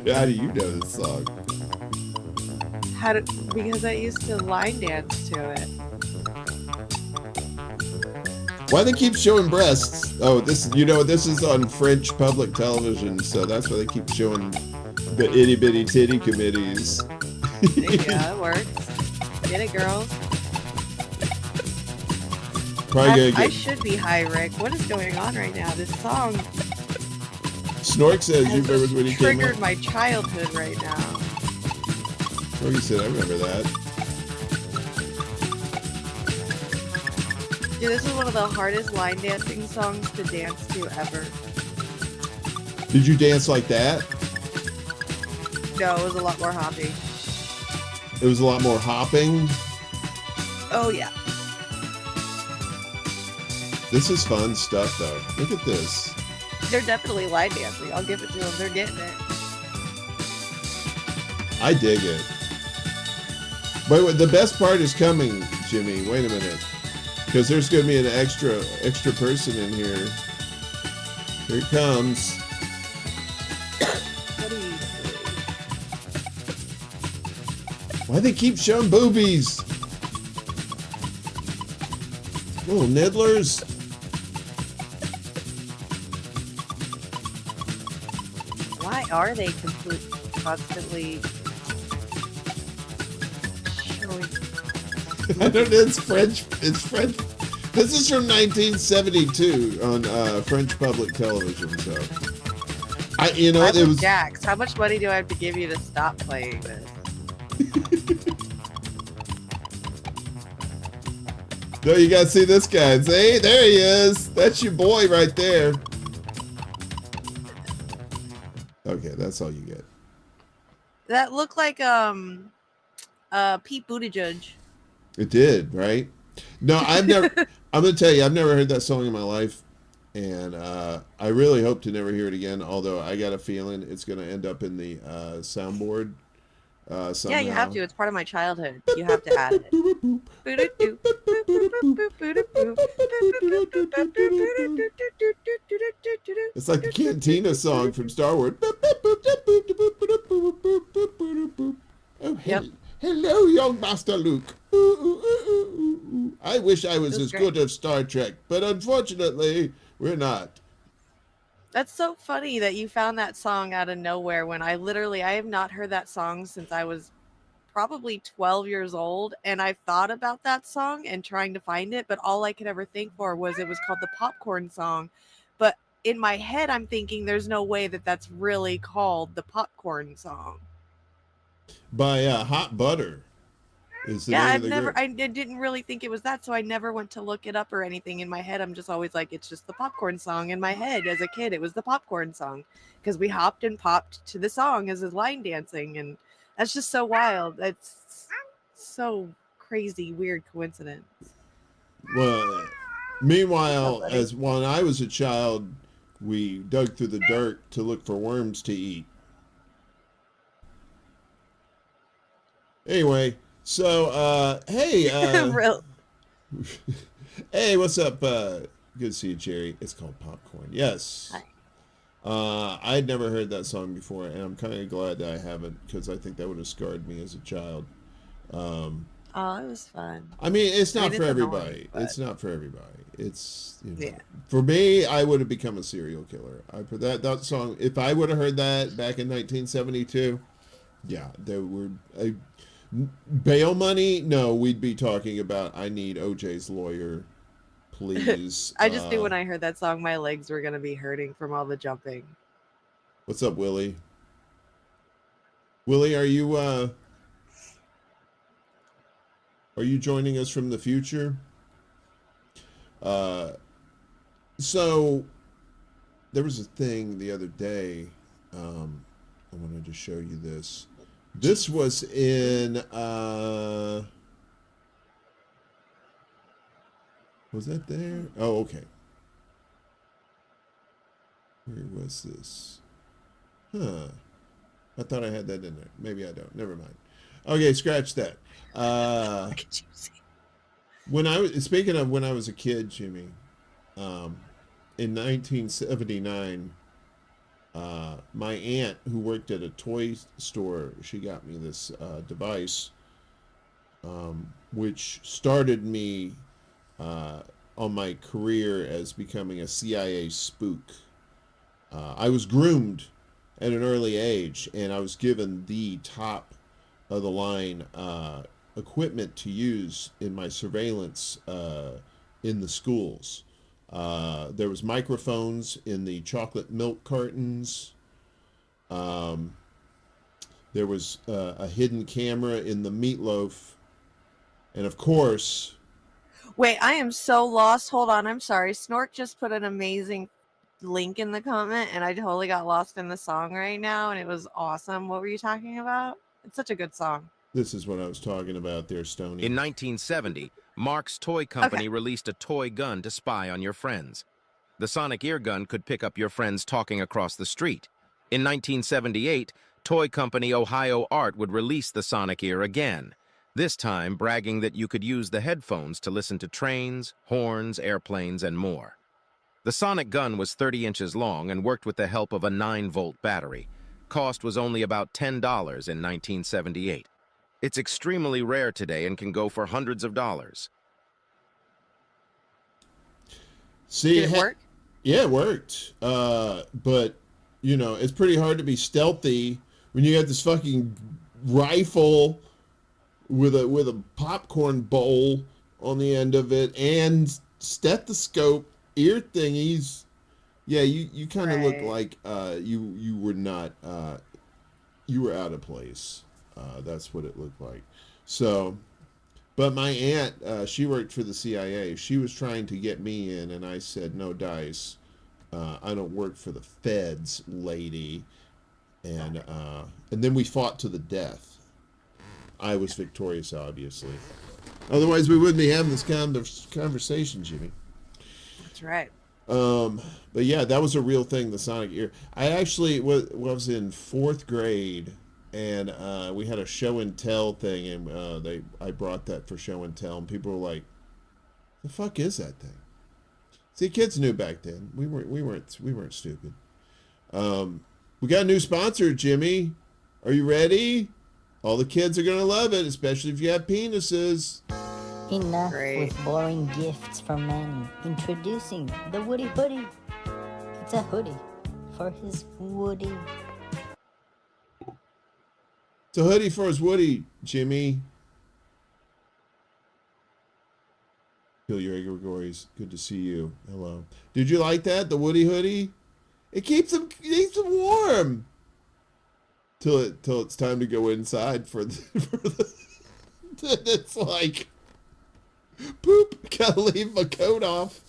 How do you know this song? Because I used to line dance to it. Why they keep showing breasts? Oh, this is on French public television, so that's why they keep showing the itty bitty titty committees. Yeah, it works. Get it, girls. I should be high, Rick. What is going on right now? This song. Snork says you remember when he came triggered out. my childhood right now. Snorky said, I remember that. Dude, this is one of the hardest line dancing songs to dance to ever. Did you dance like that? No, it was a lot more hopping. It was a lot more hopping. Oh, yeah. This is fun stuff, though. Look at this. They're definitely line dancing. I'll give it to them. They're getting it. I dig it. Wait, the best part is coming, Jimmy. Wait a minute. Because there's going to be an extra person in here. Here it comes. What do you say? Why they keep showing boobies? Little niddlers. Why are they constantly showing? I don't know. It's French. It's French. This is from 1972 on French public television. So, it was Jax. How much money do I have to give you to stop playing this? No, you gotta see this guy. See, there he is. That's your boy right there. Okay, that's all you get. That looked like Pete Buttigieg. It did, right? No, I've never. I'm gonna tell you, I've never heard that song in my life, and I really hope to never hear it again. Although I got a feeling it's gonna end up in the soundboard Yeah, you have somehow. to. It's part of my childhood. You have to add it. It's like the Cantina song from Star Wars. Oh, Yep. hello, young Master Luke. I wish I was It was as great. good as Star Trek, but unfortunately, we're not. That's so funny that you found that song out of nowhere when I have not heard that song since I was probably 12 years old, and I've thought about that song and trying to find it, but all I could ever think for was it was called the Popcorn Song. But in my head, I'm thinking there's no way that that's really called the Popcorn Song. By Hot Butter is the Yeah, name of the group. I didn't really think it was that, so I never went to look it up or anything. In my head, I'm just always like, it's just the Popcorn Song. In my head, as a kid, it was the Popcorn Song because we hopped and popped to the song as a line dancing, and that's just so wild. That's so crazy, weird coincidence. Well, meanwhile, as when I was a child, we dug through the dirt to look for worms to eat. Anyway, so hey, Real. hey, what's up? Good to see you, Jerry. It's called Popcorn. Yes. Hi. I'd never heard that song before, and I'm kind of glad that I haven't, because I think that would have scarred me as a child. Oh, it was fun. I mean, it's not for it's everybody. annoying, but- It's not for everybody. It's, you know, Yeah. for me, I would have become a serial killer. I for that song. If I would have heard that back in 1972, yeah, there were bail money. No, we'd be talking about I need OJ's lawyer, please. I just knew when I heard that song, my legs were gonna be hurting from all the jumping. What's up, Willie? Willie, are you joining us from the future? So there was a thing the other day. I wanted to show you this. This was in was that there? Oh, okay. Where was this? Huh. I thought I had that in there. Maybe I don't. Never mind. Okay, scratch that. Look at you, see. When I was speaking of when I was a kid, Jimmy, in 1979, my aunt who worked at a toy store, she got me this device, which started me on my career as becoming a CIA spook. I was groomed at an early age, and I was given the top of the line equipment to use in my surveillance in the schools. There was microphones in the chocolate milk cartons. There was a hidden camera in the meatloaf. And of course... Wait, I am so lost. Hold on, I'm sorry. Snort just put an amazing link in the comment, and I totally got lost in the song right now, and it was awesome. What were you talking about? It's such a good song. This is what I was talking about there, Stoney. In 1970, Mark's Toy Company released a toy gun to spy on your friends. The sonic ear gun could pick up your friends talking across the street. In 1978, toy company Ohio Art would release the sonic ear again, this time bragging that you could use the headphones to listen to trains, horns, airplanes, and more. The sonic gun was 30 inches long and worked with the help of a 9-volt battery. Cost was only about $10 in 1978. It's extremely rare today and can go for hundreds of dollars. See, Did it work? Yeah, it worked. But, you know, it's pretty hard to be stealthy when you got this fucking rifle with a popcorn bowl on the end of it and stethoscope ear thingies. Yeah, you kind of look like you were not you were out of place. That's what it looked like. So, but my aunt, she worked for the CIA. She was trying to get me in, and I said, no dice. I don't work for the feds, lady. And then we fought to the death. I was victorious, obviously. Otherwise, we wouldn't be having this kind of conversation, Jimmy. That's right. But yeah, that was a real thing, the Sonic ear. I actually was in 4th grade, and we had a show and tell thing, and I brought that for show and tell, and people were like, "The fuck is that thing?" See, kids knew back then. We weren't stupid. We got a new sponsor, Jimmy. Are you ready? All the kids are gonna love it, especially if you have penises. Enough Great. with boring gifts for men. Introducing the Woody Hoodie. It's a hoodie for his Woody. It's a hoodie for his Woody, Jimmy. Your Gregory's, good to see you. Hello. Did you like that? The Woody hoodie? It keeps them warm. Till it's time to go inside for the it's like poop, gotta leave my coat off.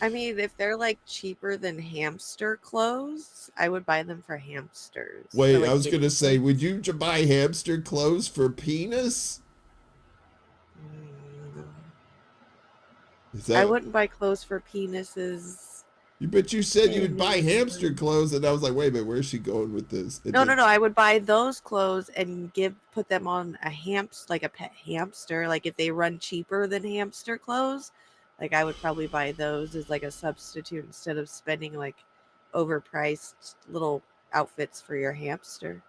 I mean, if they're like cheaper than hamster clothes, I would buy them for hamsters. Wait, For, like, I was gonna kitty say, clothes. would you buy hamster clothes for penis? Is that, I wouldn't buy clothes for penises. But you said you would buy hamster clothes, and I was like, wait a minute, where's she going with this? No. I would buy those clothes and put them on like a pet hamster. Like if they run cheaper than hamster clothes, like I would probably buy those as like a substitute instead of spending like overpriced little outfits for your hamster.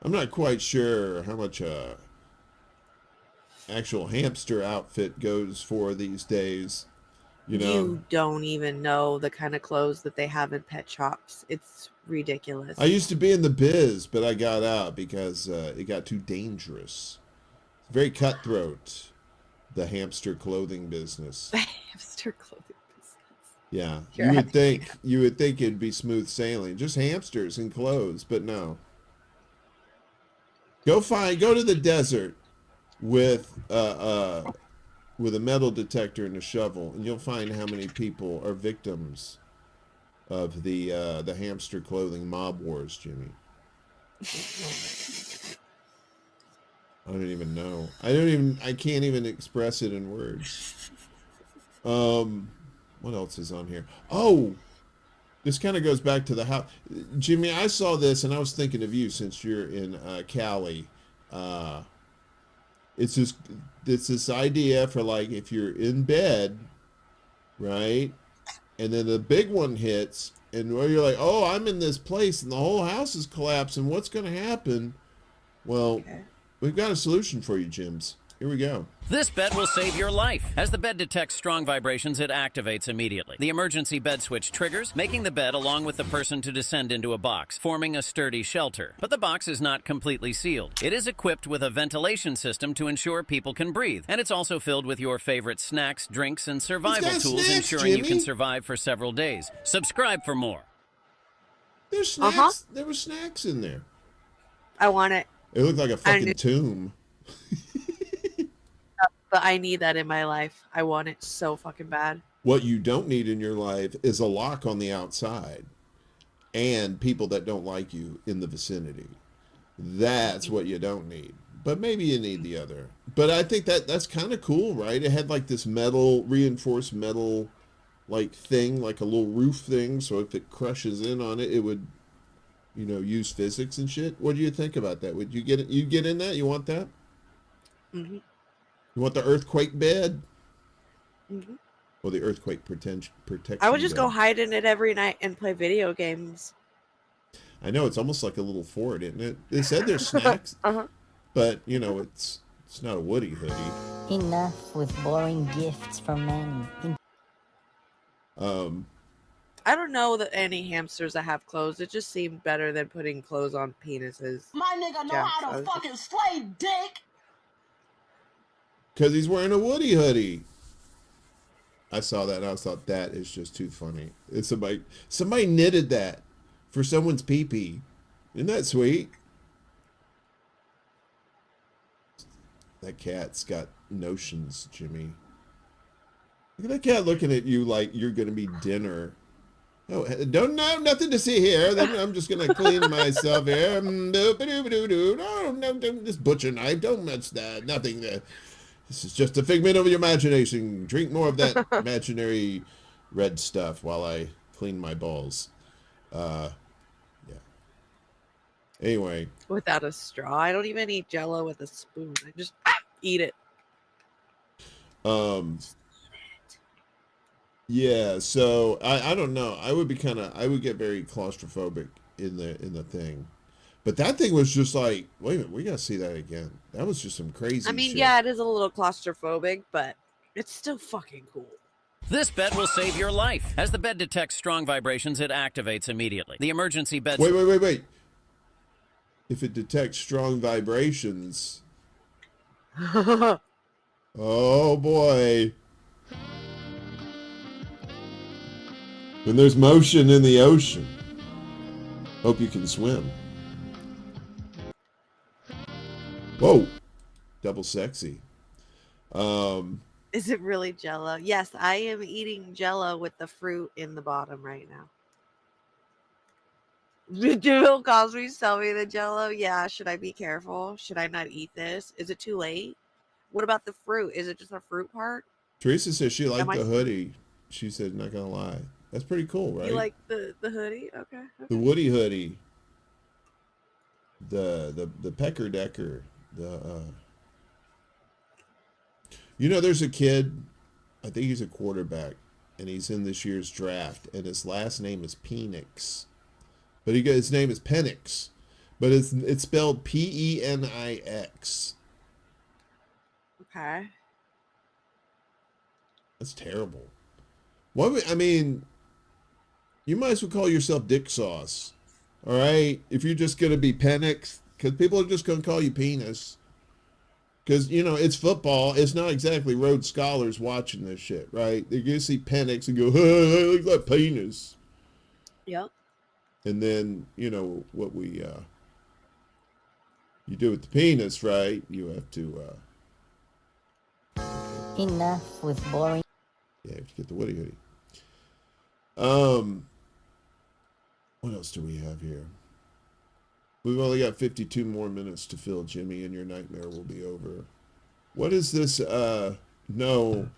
I'm not quite sure how much actual hamster outfit goes for these days. You know, You don't even know the kind of clothes that they have in pet shops. It's ridiculous. I used to be in the biz, but I got out because it got too dangerous. It's very cutthroat, the hamster clothing business. Hamster clothing business. Yeah, You're you would think it'd be smooth sailing, just hamsters and clothes, but no. Go to the desert with a metal detector and a shovel, and you'll find how many people are victims of the hamster clothing mob wars, Jimmy. I don't even know. I can't even express it in words. What else is on here? Oh, this kind of goes back to the house. Jimmy, I saw this and I was thinking of you since you're in Cali. It's this idea for like if you're in bed, right? And then the big one hits and where you're like, oh, I'm in this place and the whole house is collapsing. What's going to happen? Well, we've got a solution for you, Jims. Here we go. This bed will save your life. As the bed detects strong vibrations, it activates immediately. The emergency bed switch triggers, making the bed along with the person to descend into a box, forming a sturdy shelter. But the box is not completely sealed. It is equipped with a ventilation system to ensure people can breathe. And it's also filled with your favorite snacks, drinks, and survival tools, ensuring you can survive for several days. Subscribe for more. There's snacks. There were snacks in there. I want it. It looked like a fucking tomb. But I need that in my life. I want it so fucking bad. What you don't need in your life is a lock on the outside and people that don't like you in the vicinity. That's what you don't need. But maybe you need the other. But I think that's kind of cool, right? It had like this reinforced metal like thing, like a little roof thing. So if it crushes in on it, it would, use physics and shit. What do you think about that? Would you get it? You get in that? You want that? Mm-hmm. You want the earthquake bed? Mm-hmm. Or the earthquake protection I would just bed? go hide in it every night and play video games. I know, it's almost like a little fort, isn't it? They said there's snacks, but, it's not a Woody hoodie. Enough with boring gifts for men. I don't know that any hamsters that have clothes. It just seemed better than putting clothes on penises. My nigga know how to fucking slay dick. Because he's wearing a Woody hoodie. I saw that and I thought that is just too funny. It's somebody knitted that for someone's pee-pee. Isn't that sweet? That cat's got notions, Jimmy. Look at that cat looking at you like you're going to be dinner. Oh, don't know, nothing to see here. I'm just going to clean myself here. No, this butcher knife, don't touch that. Nothing. This is just a figment of your imagination. Drink more of that imaginary red stuff while I clean my balls. Yeah. Anyway. Without a straw. I don't even eat Jello with a spoon. I just eat it. Yeah, so I don't know. I would get very claustrophobic in the thing. But that thing was just like, wait a minute, we gotta see that again. That was just some crazy I mean, shit. yeah, it is a little claustrophobic, but it's still fucking cool. This bed will save your life. As the bed detects strong vibrations, it activates immediately. The emergency bed... Wait. If it detects strong vibrations... Oh, boy. When there's motion in the ocean. Hope you can swim. Whoa. Double sexy. Is it really Jello? Yes, I am eating Jello with the fruit in the bottom right now. Did Bill Cosby tell me the Jello? Yeah, should I be careful? Should I not eat this? Is it too late? What about the fruit? Is it just the fruit part? Teresa says she liked the hoodie. She said, not gonna lie. That's pretty cool, right? You like the hoodie? Okay. The Woody hoodie. The Pecker Decker. You know, there's a kid, I think he's a quarterback, and he's in this year's draft, and his last name is Penix. But his name is Penix. But it's spelled Penix. Okay. That's terrible. I mean, you might as well call yourself Dick Sauce. All right? If you're just going to be Penix, because people are just going to call you Penis. Because, you know, it's football. It's not exactly Rhodes Scholars watching this shit, right? They're going to see Penix and go, hey, look at that penis. Yep. And then, you know, what you do with the penis, right? You have to... Enough with boring. Yeah, you have to get the Woody hoodie. What else do we have here? We've only got 52 more minutes to fill, Jimmy, and your nightmare will be over. What is this? No.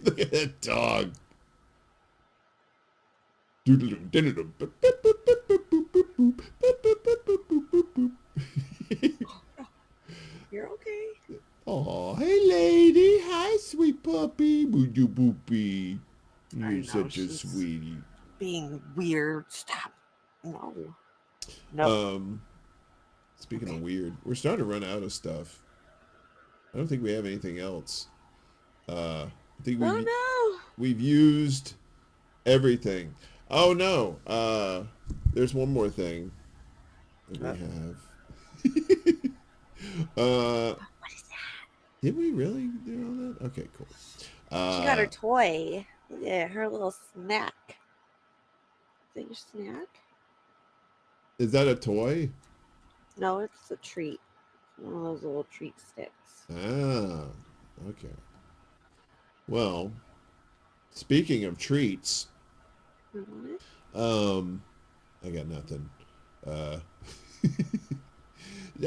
Look at that dog. You're okay. Oh, hey, lady. Hi, sweet puppy. Boo-doo boopy. You're such a sweetie. Being weird. Stop. No. Speaking of weird, we're starting to run out of stuff. I don't think we have anything else. I think we've used everything. Oh, no. There's one more thing that we have. What is that? Did we really do all that? Okay, cool. She got her toy. Yeah, her little snack. Is that your snack? Is that a toy? No, it's a treat. One of those little treat sticks. Ah, okay. Well, speaking of treats, I got nothing.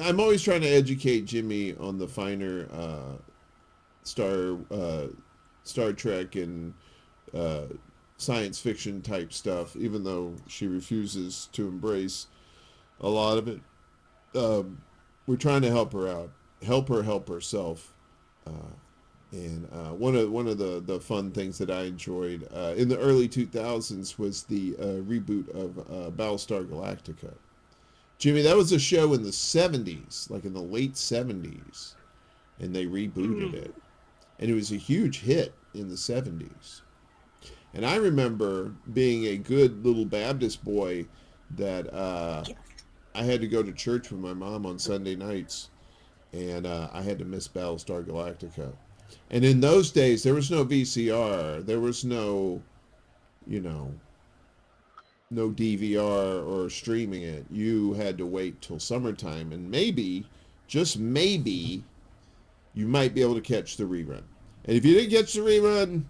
I'm always trying to educate Jimmy on the finer Star Trek and science fiction type stuff, even though she refuses to embrace a lot of it. We're trying to help her out, help herself. And one of the fun things that I enjoyed in the early 2000s was the reboot of Battlestar Galactica. Jimmy, that was a show in the 70s, like in the late 70s, and they rebooted it. And it was a huge hit in the 70s. And I remember being a good little Baptist boy that I had to go to church with my mom on Sunday nights, and I had to miss Battlestar Galactica. And in those days, there was no VCR. There was no, no DVR or streaming it. You had to wait till summertime, and maybe, just maybe, you might be able to catch the rerun. And if you didn't catch the rerun,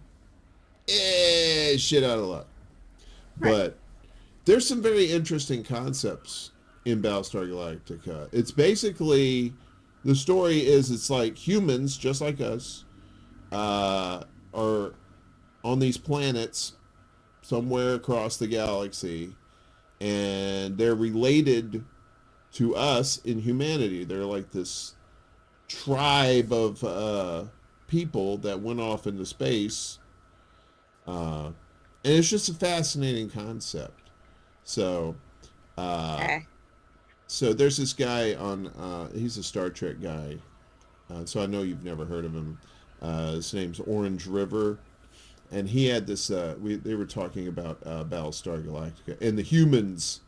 shit out of luck. Right. But there's some very interesting concepts in Battlestar Galactica. It's basically, the story is, it's like humans, just like us, are on these planets somewhere across the galaxy, and they're related to us in humanity. They're like this tribe of people that went off into space, and it's just a fascinating concept. So so there's this guy on he's a Star Trek guy, so I know you've never heard of him. His name's Orange River, and he had this they were talking about Battlestar Galactica and the humans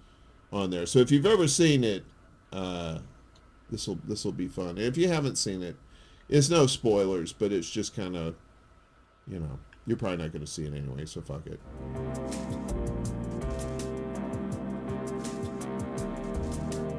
on there. So if you've ever seen it, this will be fun. And if you haven't seen it, it's no spoilers, but it's just kind of, you know, you're probably not going to see it anyway, so fuck it.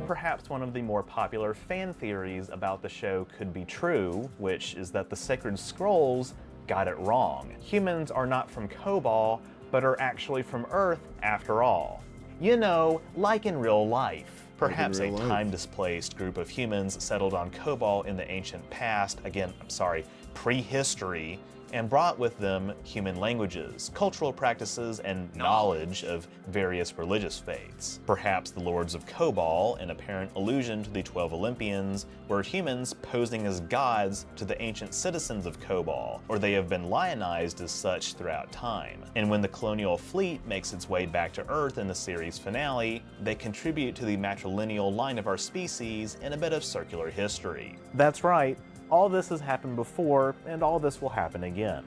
Perhaps one of the more popular fan theories about the show could be true, which is that the Sacred Scrolls got it wrong. Humans are not from Kobol, but are actually from Earth after all. You know, like in real life. Perhaps a time-displaced group of humans settled on Kobol in the ancient past, again, I'm sorry, prehistory, and brought with them human languages, cultural practices, and knowledge of various religious faiths. Perhaps the Lords of Kobol, in apparent allusion to the 12 Olympians, were humans posing as gods to the ancient citizens of Kobol, or they have been lionized as such throughout time. And when the colonial fleet makes its way back to Earth in the series finale, they contribute to the matrilineal line of our species in a bit of circular history. That's right. All this has happened before, and all this will happen again.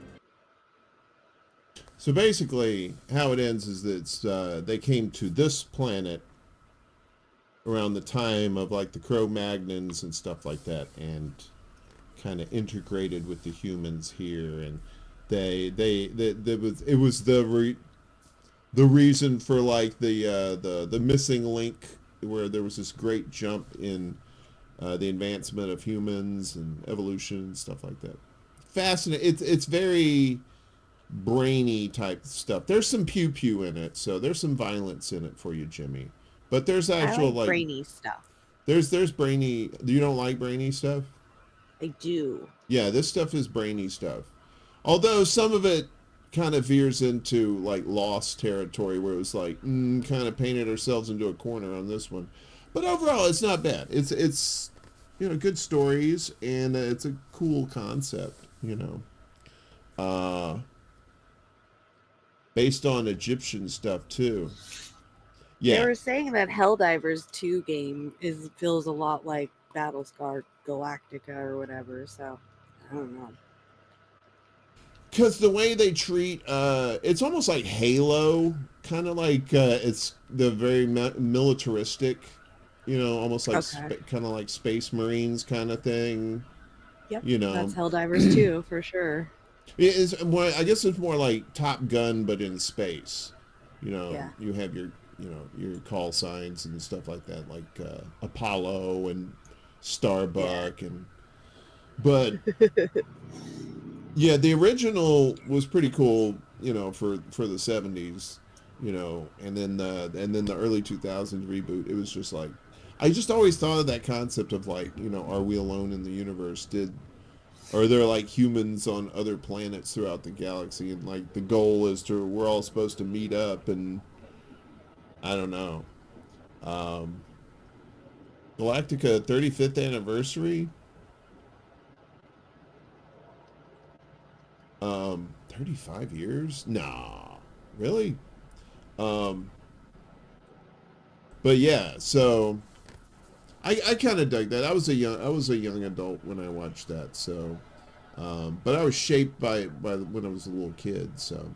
So basically, how it ends is that they came to this planet around the time of like the Cro-Magnons and stuff like that, and kind of integrated with the humans here, and it was the reason for like the missing link, where there was this great jump in the advancement of humans and evolution and stuff like that. Fascinating. It's very brainy type stuff. There's some pew pew in it, so there's some violence in it for you, Jimmy. But there's actual like brainy stuff. There's brainy. You don't like brainy stuff? I do. Yeah, this stuff is brainy stuff. Although some of it kind of veers into like Lost territory, where it was like kind of painted ourselves into a corner on this one. But overall, it's not bad. It's you know, good stories, and it's a cool concept, you know. Based on Egyptian stuff too. Yeah. They were saying that Helldivers 2 game feels a lot like Battlestar Galactica or whatever, so I don't know. Because the way they treat, it's almost like Halo, kind of like it's the very militaristic, you know, almost like kind of like Space Marines kind of thing. Yep, you know, that's Helldivers 2 for sure. It is more, I guess it's more like Top Gun, but in space. You know, you have your, you know, your call signs and stuff like that, like Apollo and Starbuck, and but yeah, the original was pretty cool, you know, for the 70s, you know, and then the early 2000s reboot, it was just like, I just always thought of that concept of like, you know, are we alone in the universe? Are there like humans on other planets throughout the galaxy, and like the goal is we're all supposed to meet up, and I don't know. Galactica 35th anniversary. 35 years? Nah, really? But yeah, so I kind of dug that. I was a young adult when I watched that, so but I was shaped by when I was a little kid, so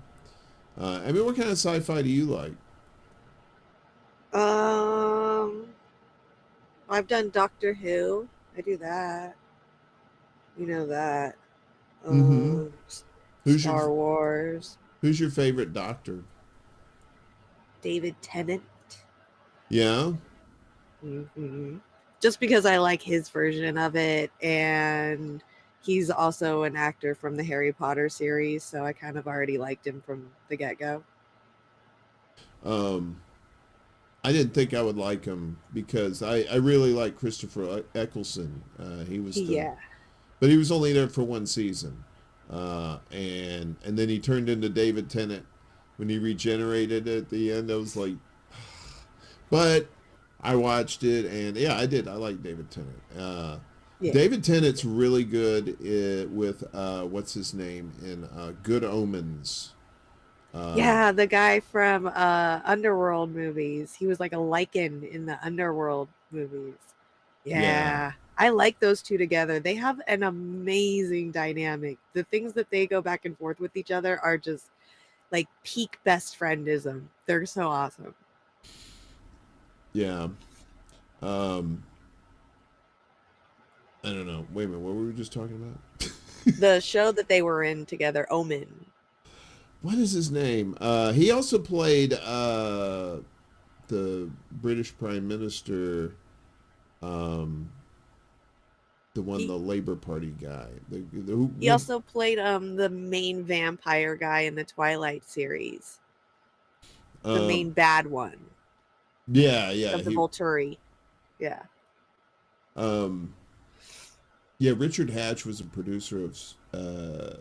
I mean, what kind of sci-fi do you like? I've done Doctor Who. I do that. You know that. Star Wars. Who's your favorite Doctor? David Tennant. Yeah. Just because I like his version of it, and he's also an actor from the Harry Potter series, so I kind of already liked him from the get-go. I didn't think I would like him because I really like Christopher Eccleston. He was but he was only there for one season, and then he turned into David Tennant when he regenerated at the end. I was like, but I watched it and yeah, I did. I like David Tennant. David Tennant's really good with what's his name in Good Omens. Yeah, the guy from Underworld movies. He was like a Lycan in the Underworld movies. Yeah. I like those two together. They have an amazing dynamic. The things that they go back and forth with each other are just like peak best friendism. They're so awesome. Yeah. I don't know. Wait a minute. What were we just talking about? The show that they were in together, Omen. What is his name? He also played the British Prime Minister, the Labour Party guy. He also played the main vampire guy in the Twilight series. The main bad one. Yeah. Of the Volturi. Yeah. Yeah, Richard Hatch was a producer of the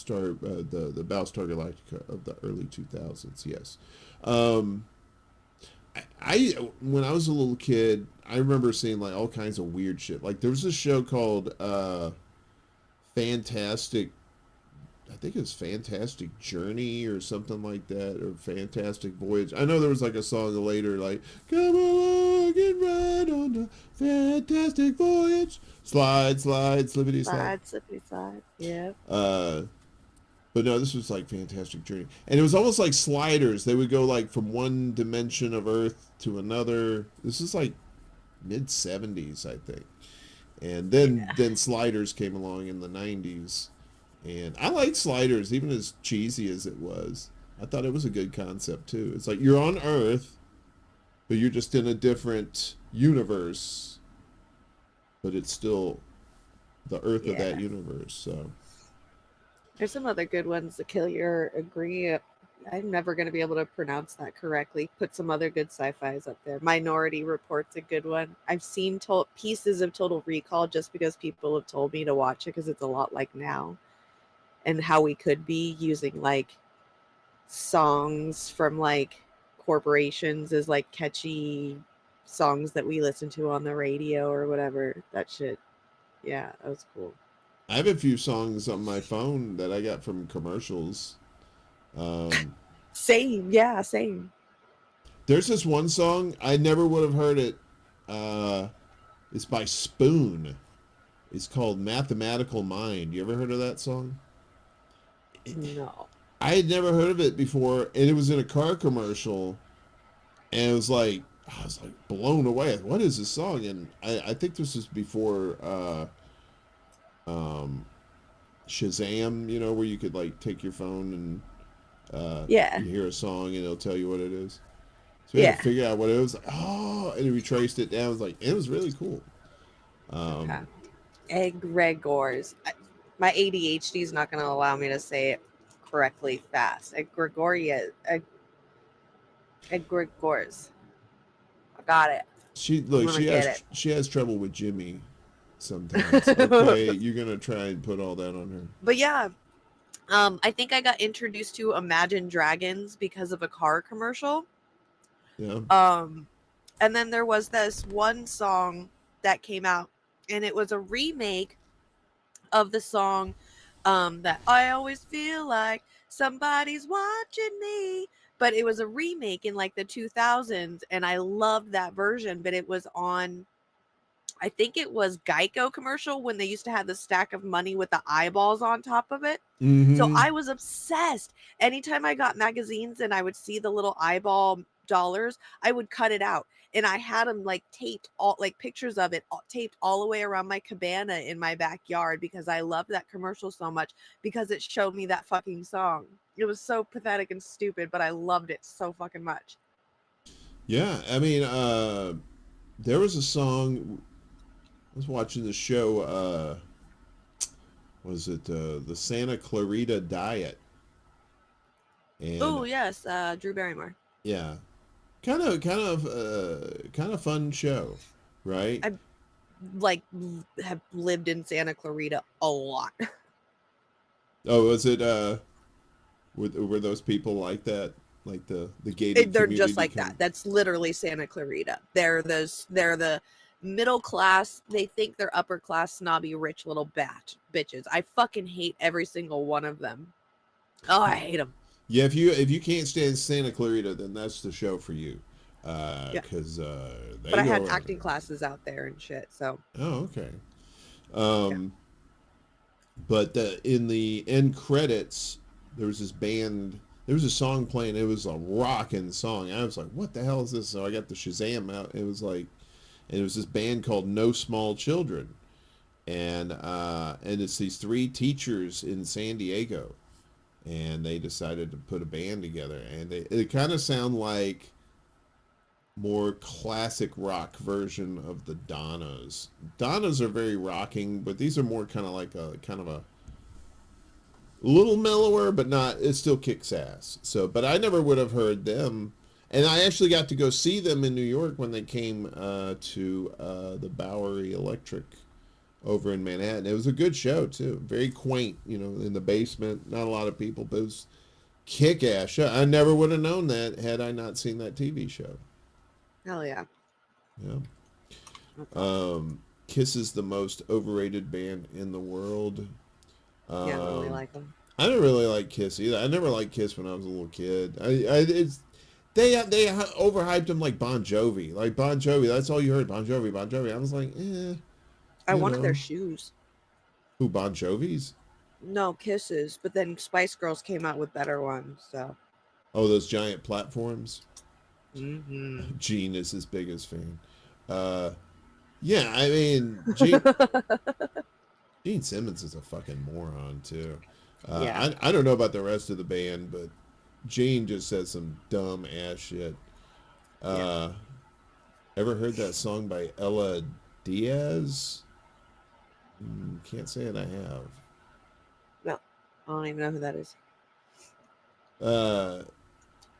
the Battlestar Galactica of the early 2000s. Yes. I when I was a little kid, I remember seeing like all kinds of weird shit. Like there was a show called Fantastic, I think it was Fantastic Journey or something like that, or Fantastic Voyage. I know there was like a song later like, come along and ride on the Fantastic Voyage. Slide, slippity slide. Slippity slide, yeah. But no, this was like Fantastic Journey. And it was almost like sliders. They would go like from one dimension of Earth to another. This is like mid-70s, I think. And then sliders came along in the 90s. And I like sliders, even as cheesy as it was. I thought it was a good concept too. It's like you're on Earth, but you're just in a different universe. But it's still the Earth of that universe. So there's some other good ones. The Kill Your Agree. I'm never going to be able to pronounce that correctly. Put some other good sci-fis up there. Minority Report's a good one. I've seen pieces of Total Recall just because people have told me to watch it because it's a lot like Now. And how we could be using like songs from like corporations as like catchy songs that we listen to on the radio or whatever. That shit. Yeah, that was cool. I have a few songs on my phone that I got from commercials. Same. There's this one song, I never would have heard it. It's by Spoon. It's called Mathematical Mind. You ever heard of that song? No. I had never heard of it before, and it was in a car commercial, and it was like, I was like blown away. What is this song? And I think this was before Shazam, you know, where you could like take your phone and you hear a song and it'll tell you what it is. So we had to figure out what it was. And we traced it down. It was like, it was really cool. Egregores. My ADHD is not going to allow me to say it correctly fast. Egregores. I got it. She has trouble with Jimmy sometimes. Okay, you're gonna try and put all that on her. But yeah, I think I got introduced to Imagine Dragons because of a car commercial. Yeah. And then there was this one song that came out, and it was a remake of the song that I always feel like somebody's watching me. But it was a remake in like the 2000s, and I loved that version. But it was on, I think it was Geico commercial when they used to have the stack of money with the eyeballs on top of it. Mm-hmm. So I was obsessed. Anytime I got magazines and I would see the little eyeball dollars, I would cut it out. And I had them like taped, all like pictures of it taped all the way around my cabana in my backyard because I loved that commercial so much because it showed me that fucking song. It was so pathetic and stupid, but I loved it so fucking much. Yeah, I mean, there was a song. I was watching the show. Was it the Santa Clarita Diet? And Oh yes, Drew Barrymore. yeah, kind of fun show, right? I like have lived in Santa Clarita a lot. Oh, was it? Were those people like that? Like the gated They're community? just like that. That's literally Santa Clarita. They're the middle class. They think they're upper class, snobby, rich little bitches. I fucking hate every single one of them. Oh, I hate them. Yeah, if you can't stand Santa Clarita, then that's the show for you. Because but I had acting classes out there and shit. So. Oh, okay. But in the end credits, there was this band. There was a song playing. It was a rocking song. I was like, "What the hell is this?" So I got the Shazam out. It was like, and it was this band called No Small Children, and it's these 3 teachers in San Diego, and they decided to put a band together, and it kind of sound like more classic rock version of the Donnas. Donnas are very rocking, but these are more kind of like a little mellower, but not. It still kicks ass. So, but I never would have heard them, and I actually got to go see them in New York when they came to the Bowery Electric over in Manhattan. It was a good show too. Very quaint, in the basement. Not a lot of people, but it was kick-ass show. I never would have known that had I not seen that TV show. Hell yeah. Yeah. Kiss is the most overrated band in the world. Yeah, I don't really like them. I don't really like Kiss either. I never liked Kiss when I was a little kid. They overhyped them like Bon Jovi. Like Bon Jovi, that's all you heard. Bon Jovi, Bon Jovi. I was like, I wanted their shoes. Who, Bon Jovi's? No, Kisses. But then Spice Girls came out with better ones. So. Oh, those giant platforms. Mm-hmm. Gene is his biggest fan. Yeah, I mean, Gene Simmons is a fucking moron too. I don't know about the rest of the band, but Gene just says some dumb ass shit. Ever heard that song by Ella Diaz? Can't say it. I have. No, I don't even know who that is.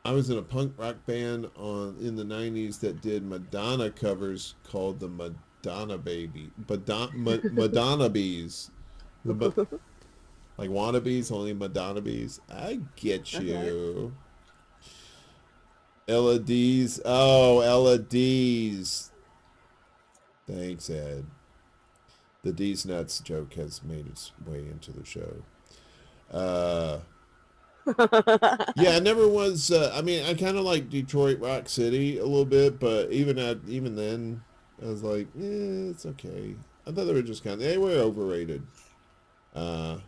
I was in a punk rock band in the 90s that did Madonna covers called the Madonna Baby. Madonna Bees. Like wannabes, only Madonna Bees. I get you. Ella D's. Oh, Ella D's. Thanks, Ed. The D's Nuts joke has made its way into the show. Yeah, I never was. I mean, I kind of like Detroit Rock City a little bit, but even then, I was like, it's okay. I thought they were just they were overrated. Oh,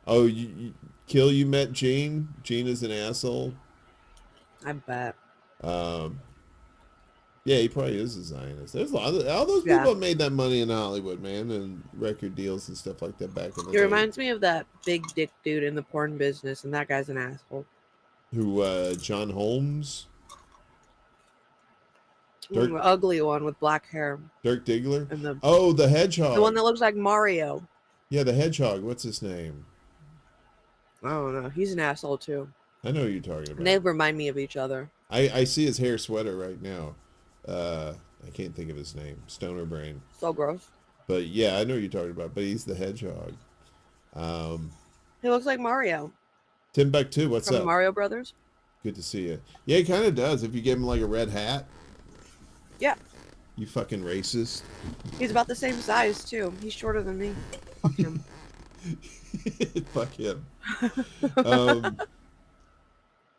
you met Gene? Gene is an asshole. I bet. Yeah, he probably is a Zionist. There's a lot of all those people that made that money in Hollywood, man, and record deals and stuff like that back in the day. It reminds me of that big dick dude in the porn business, and that guy's an asshole. Who, John Holmes? The ugly one with black hair. Dirk Diggler? And the Hedgehog. The one that looks like Mario. Yeah, the Hedgehog. What's his name? I don't know. He's an asshole, too. I know who you're talking about. And they remind me of each other. I see his hair sweater right now. I can't think of his name. Stoner brain. So gross. But yeah, I know who you're talking about. But he's the Hedgehog. He looks like Mario. Timbuktu, what's From up? The Mario Brothers. Good to see you. Yeah, he kind of does. If you give him like a red hat. Yeah. You fucking racist. He's about the same size, too. He's shorter than me. Fuck him. Fuck him.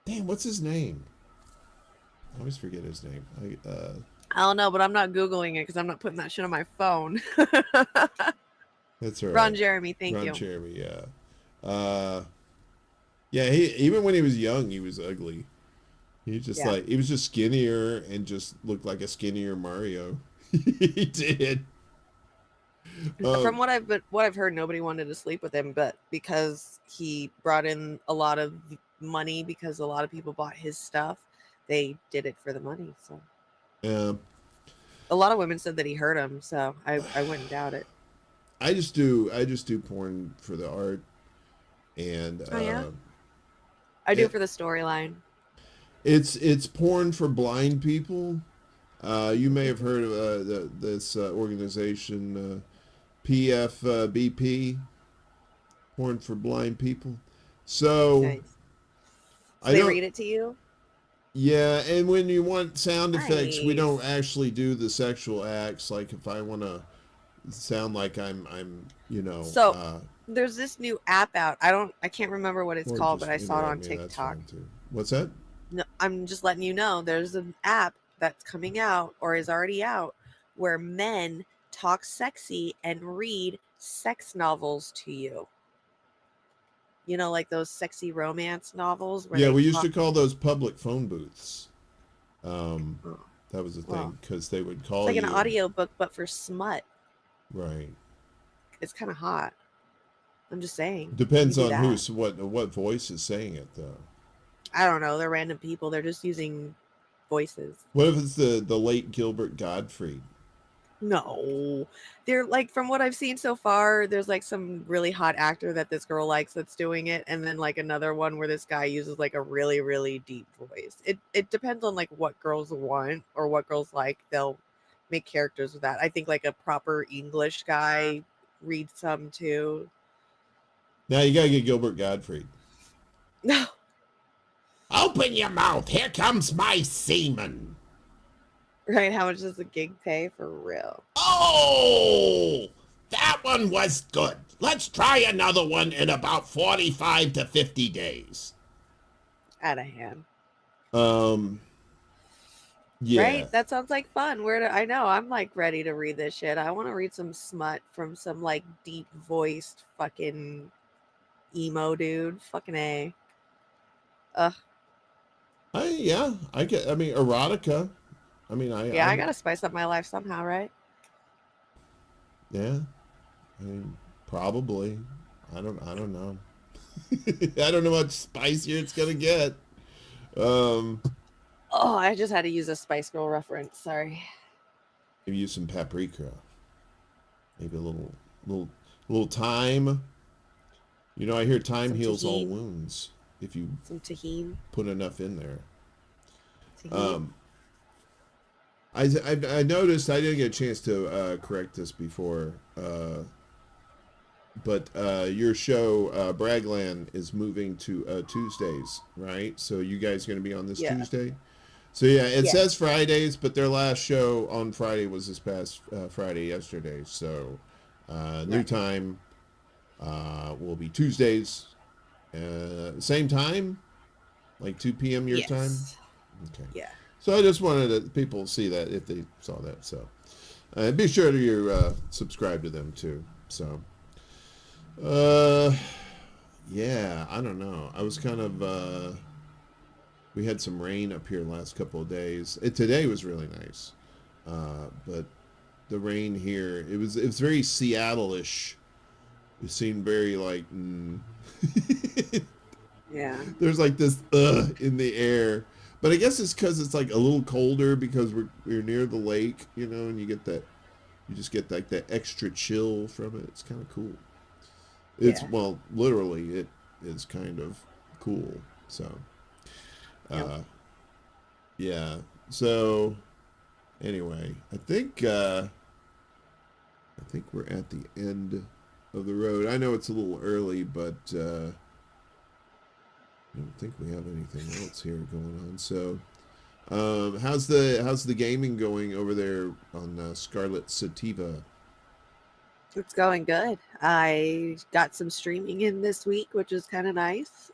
Damn, what's his name? I always forget his name. I don't know, but I'm not Googling it because I'm not putting that shit on my phone. That's all right. Ron Jeremy, thank you. Ron Jeremy, yeah. Yeah, he even when he was young, he was ugly. He was just he was just skinnier and just looked like a skinnier Mario. He did. From what I've heard, nobody wanted to sleep with him, but because he brought in a lot of money, because a lot of people bought his stuff, they did it for the money. So yeah, a lot of women said that he hurt him, so I wouldn't doubt it. I just do porn for the art, and I do it for the storyline. It's porn for blind people. You may have heard of this organization, PFBP, porn for blind people. So, Nice. So they read it to you? Yeah, and when you want sound effects, we Nice. don't actually do the sexual acts. Like if I want to sound like I'm So there's this new app out. I can't remember what it's or called, just but I saw it email on me, that's TikTok. fine too. What's that? No, I'm just letting you know there's an app that's coming out or is already out where men talk sexy and read sex novels to you. You know, like those sexy romance novels where Yeah, they we used talk. to call those public phone booths. That was the Well, thing because they would It's call like you. an audiobook but for smut. Right. It's kind of hot. I'm just saying. Depends You do on that. what voice is saying it though. I don't know. They're random people. They're just using voices. What if it's the late Gilbert Gottfried? No, they're like, from what I've seen so far, there's like some really hot actor that this girl likes that's doing it, and then like another one where this guy uses like a really, really deep voice. It depends on like what girls want or what girls like. They'll make characters with that. I think like a proper English guy reads some too. Now you gotta get Gilbert Gottfried. No. Open your mouth. Here comes my semen. Right? How much does the gig pay for real? Oh, that one was good. Let's try another one in about 45 to 50 days. Out of hand. Yeah. Right? That sounds like fun. I know I'm like ready to read this shit. I want to read some smut from some like deep voiced fucking emo dude. Fucking A. Ugh. I mean, erotica. I mean, I gotta spice up my life somehow, right? Yeah. I mean, probably. I don't know. I don't know how much spicier it's gonna get. Oh, I just had to use a Spice Girl reference. Sorry. Maybe use some paprika. Maybe a little thyme. You know, I hear thyme Some heals all tahini. wounds if you Some tahini. put enough in there. Tahini. I noticed, I didn't get a chance to correct this before, but your show, Bragland, is moving to Tuesdays, right? So you guys are going to be on this Yeah. Tuesday? So yeah, it Yeah. says Fridays, but their last show on Friday was this past Friday yesterday. So new Right. time will be Tuesdays. Same time? Like 2 p.m. your time? Yes. Okay. Yeah. So I just wanted people to see that if they saw that. So be sure to subscribe to them too. So yeah, I don't know. I was kind of we had some rain up here the last couple of days. Today was really nice, but the rain here it was very Seattle-ish. It seemed very like Yeah. there's like this in the air. But I guess it's because it's like a little colder because we're near the lake, you know, and you just get like that extra chill from it. It's kind of cool. It's well, literally, it is kind of cool. So, yeah. So, anyway, I think we're at the end of the road. I know it's a little early, but I don't think we have anything else here going on. So, how's the gaming going over there on Scarlet Sativa? It's going good. I got some streaming in this week, which is kind of nice.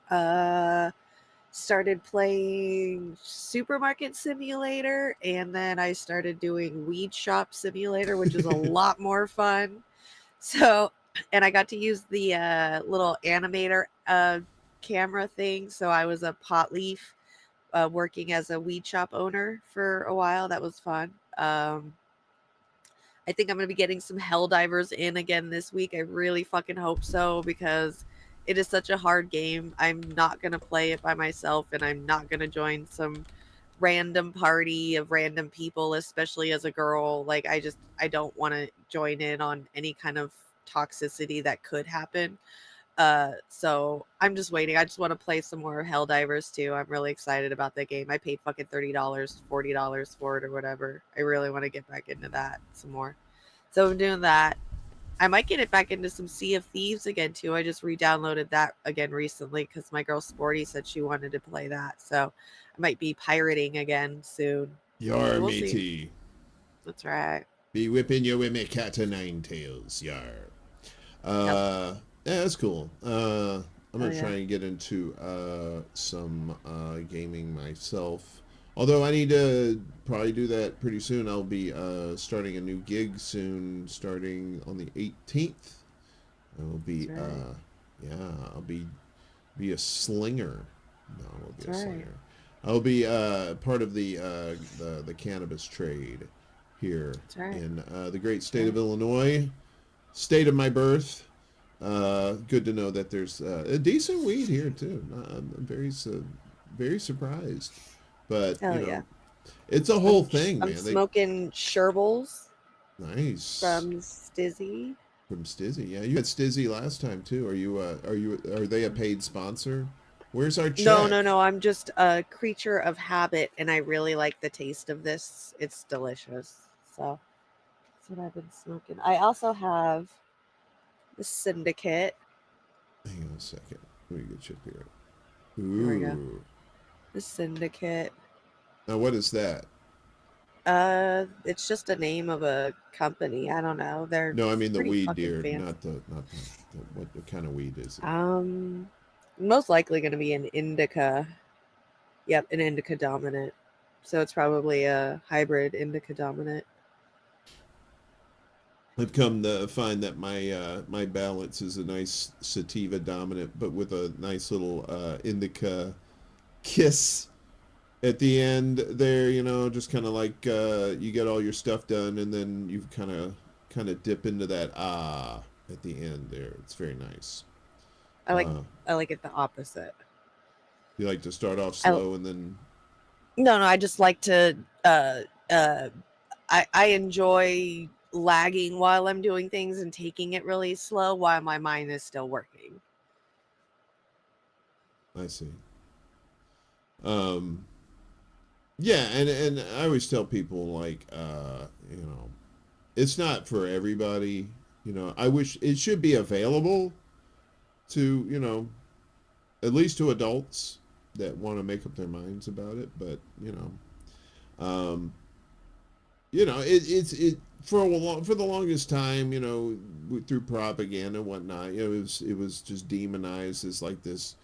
Started playing Supermarket Simulator, and then I started doing Weed Shop Simulator, which is a lot more fun. So, and I got to use the little animator camera thing. So I was a pot leaf working as a weed shop owner for a while. That was fun. I think I'm going to be getting some Helldivers in again this week. I really fucking hope so, because it is such a hard game. I'm not going to play it by myself, and I'm not going to join some random party of random people, especially as a girl. Like, I don't want to join in on any kind of toxicity that could happen. So I'm just waiting. I just want to play some more Helldivers too. I'm really excited about that game. I paid fucking $30, $40 for it or whatever. I really want to get back into that some more. So I'm doing that. I might get it back into some Sea of Thieves again too. I just re-downloaded that again recently because my girl Sporty said she wanted to play that. So I might be pirating again soon. Yar, We'll matey. see. That's right. Be whipping your with cat o' nine tails, yar. Yeah, that's cool. I'm gonna try and get into some gaming myself. Although I need to probably do that pretty soon. I'll be starting a new gig soon, starting on the 18th. I'll be I'll be a slinger. No, I won't be a slinger. I'll be part of the cannabis trade here in the great state of Illinois, state of my birth. Good to know that there's a decent weed here too. I'm very surprised, but it's a whole thing, man. I'm smoking Sherbles. Nice. From Stizzy. From Stizzy, yeah. You had Stizzy last time too. Are they a paid sponsor? Where's our check? No. I'm just a creature of habit, and I really like the taste of this. It's delicious. So that's what I've been smoking. I also have the Syndicate. Hang on a second. Let me get you up here. There we go. The Syndicate. Now, what is that? It's just a name of a company. I don't know. They're no, I mean the weed, dear, fancy. not the what kind of weed is it? Most likely going to be an indica. Yep, an indica dominant. So it's probably a hybrid indica dominant. I've come to find that my balance is a nice sativa dominant, but with a nice little indica kiss at the end there. Just kind of like you get all your stuff done, and then you kind of dip into that at the end there. It's very nice. I like it the opposite. You like to start off slow and then. No, I just like to. I enjoy lagging while I'm doing things and taking it really slow while my mind is still working. I see. Yeah, and I always tell people, like, it's not for everybody. I wish it should be available to, at least to adults that want to make up their minds about it. But, it's for the longest time, through propaganda and whatnot, it was just demonized as like this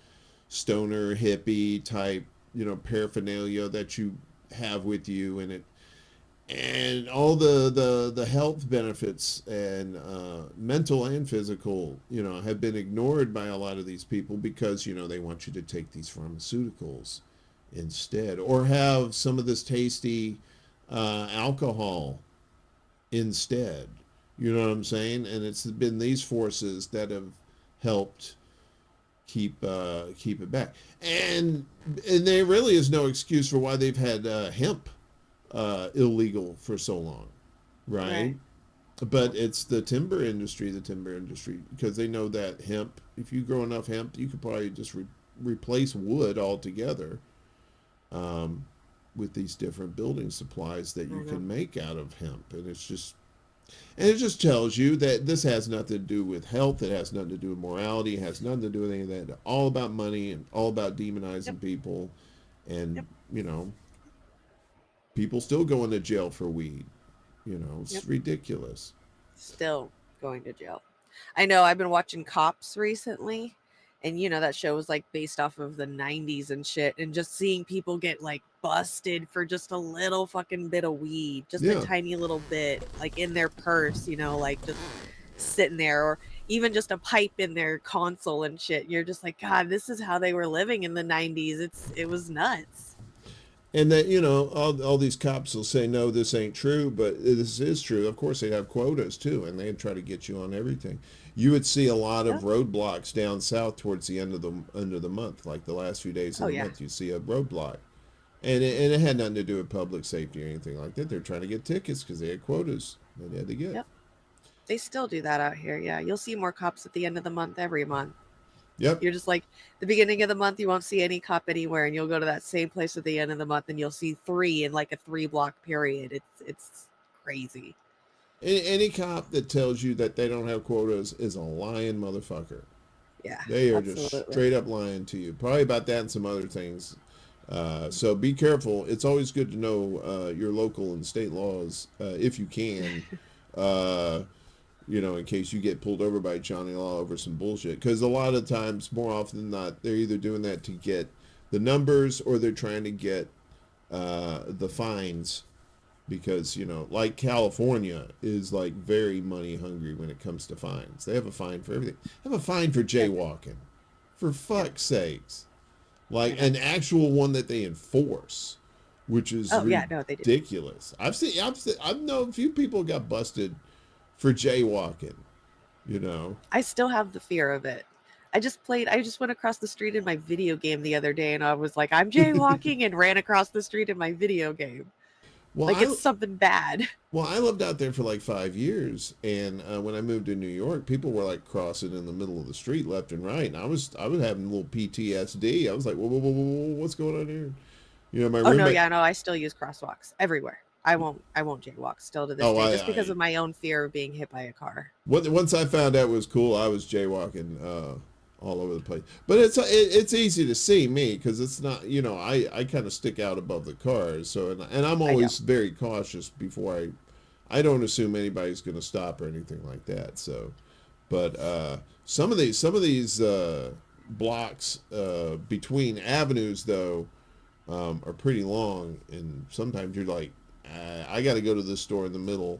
stoner hippie type, paraphernalia that you have with you, and all the health benefits and mental and physical, have been ignored by a lot of these people because they want you to take these pharmaceuticals instead, or have some of this tasty alcohol instead. You know what I'm saying? And it's been these forces that have helped keep it back. And there really is no excuse for why they've had hemp illegal for so long, right? But it's the timber industry, because they know that hemp, if you grow enough hemp, you could probably just replace wood altogether with these different building supplies that you can make out of hemp. And it just tells you that this has nothing to do with health. It has nothing to do with morality. It has nothing to do with any of that. It's all about money and all about demonizing people. And, people still going to jail for weed. It's ridiculous. Still going to jail. I know. I've been watching Cops recently. And, that show was like based off of the 90s and shit. And just seeing people get like busted for just a little fucking bit of weed, just a tiny little bit, like in their purse, like just sitting there, or even just a pipe in their console and shit. You're just like, God, this is how they were living in the 90s. It was nuts. And that, all these cops will say, no, this ain't true, but this is true. Of course, they have quotas too, and they try to get you on everything. You would see a lot of roadblocks down south towards the end of the month, like the last few days of the month. You see a roadblock, and it had nothing to do with public safety or anything like that. They're trying to get tickets because they had quotas that they had to get. Yep. They still do that out here. Yeah, you'll see more cops at the end of the month every month. Yep. You're just like, the beginning of the month, you won't see any cop anywhere, and you'll go to that same place at the end of the month, and you'll see 3 in like a 3-block period. It's crazy. Any cop that tells you that they don't have quotas is a lying motherfucker. Yeah, they are absolutely. just straight up lying to you. Probably about that and some other things. So be careful. It's always good to know your local and state laws if you can. In case you get pulled over by Johnny Law over some bullshit. Because a lot of times, more often than not, they're either doing that to get the numbers or they're trying to get the fines. Because, like California is like very money hungry when it comes to fines. They have a fine for everything. They have a fine for jaywalking. For fuck's sakes. Like an actual one that they enforce. Which is ridiculous. I've known a few people got busted for jaywalking, I still have the fear of it. I just went across the street in my video game the other day, and I was like, I'm jaywalking, and ran across the street in my video game. Well, it's something bad. Well, I lived out there for like 5 years, and when I moved to New York, people were like crossing in the middle of the street left and right, and I was having a little PTSD. I was like, whoa, what's going on here? My roommate... I still use crosswalks everywhere. I won't jaywalk still to this day, just because of my own fear of being hit by a car. Once I found out it was cool, I was jaywalking all over the place. But it's easy to see me because it's not, I kind of stick out above the cars. So and I'm always very cautious before I don't assume anybody's going to stop or anything like that. So, but some of these blocks between avenues though are pretty long, and sometimes you're like, I got to go to this store in the middle,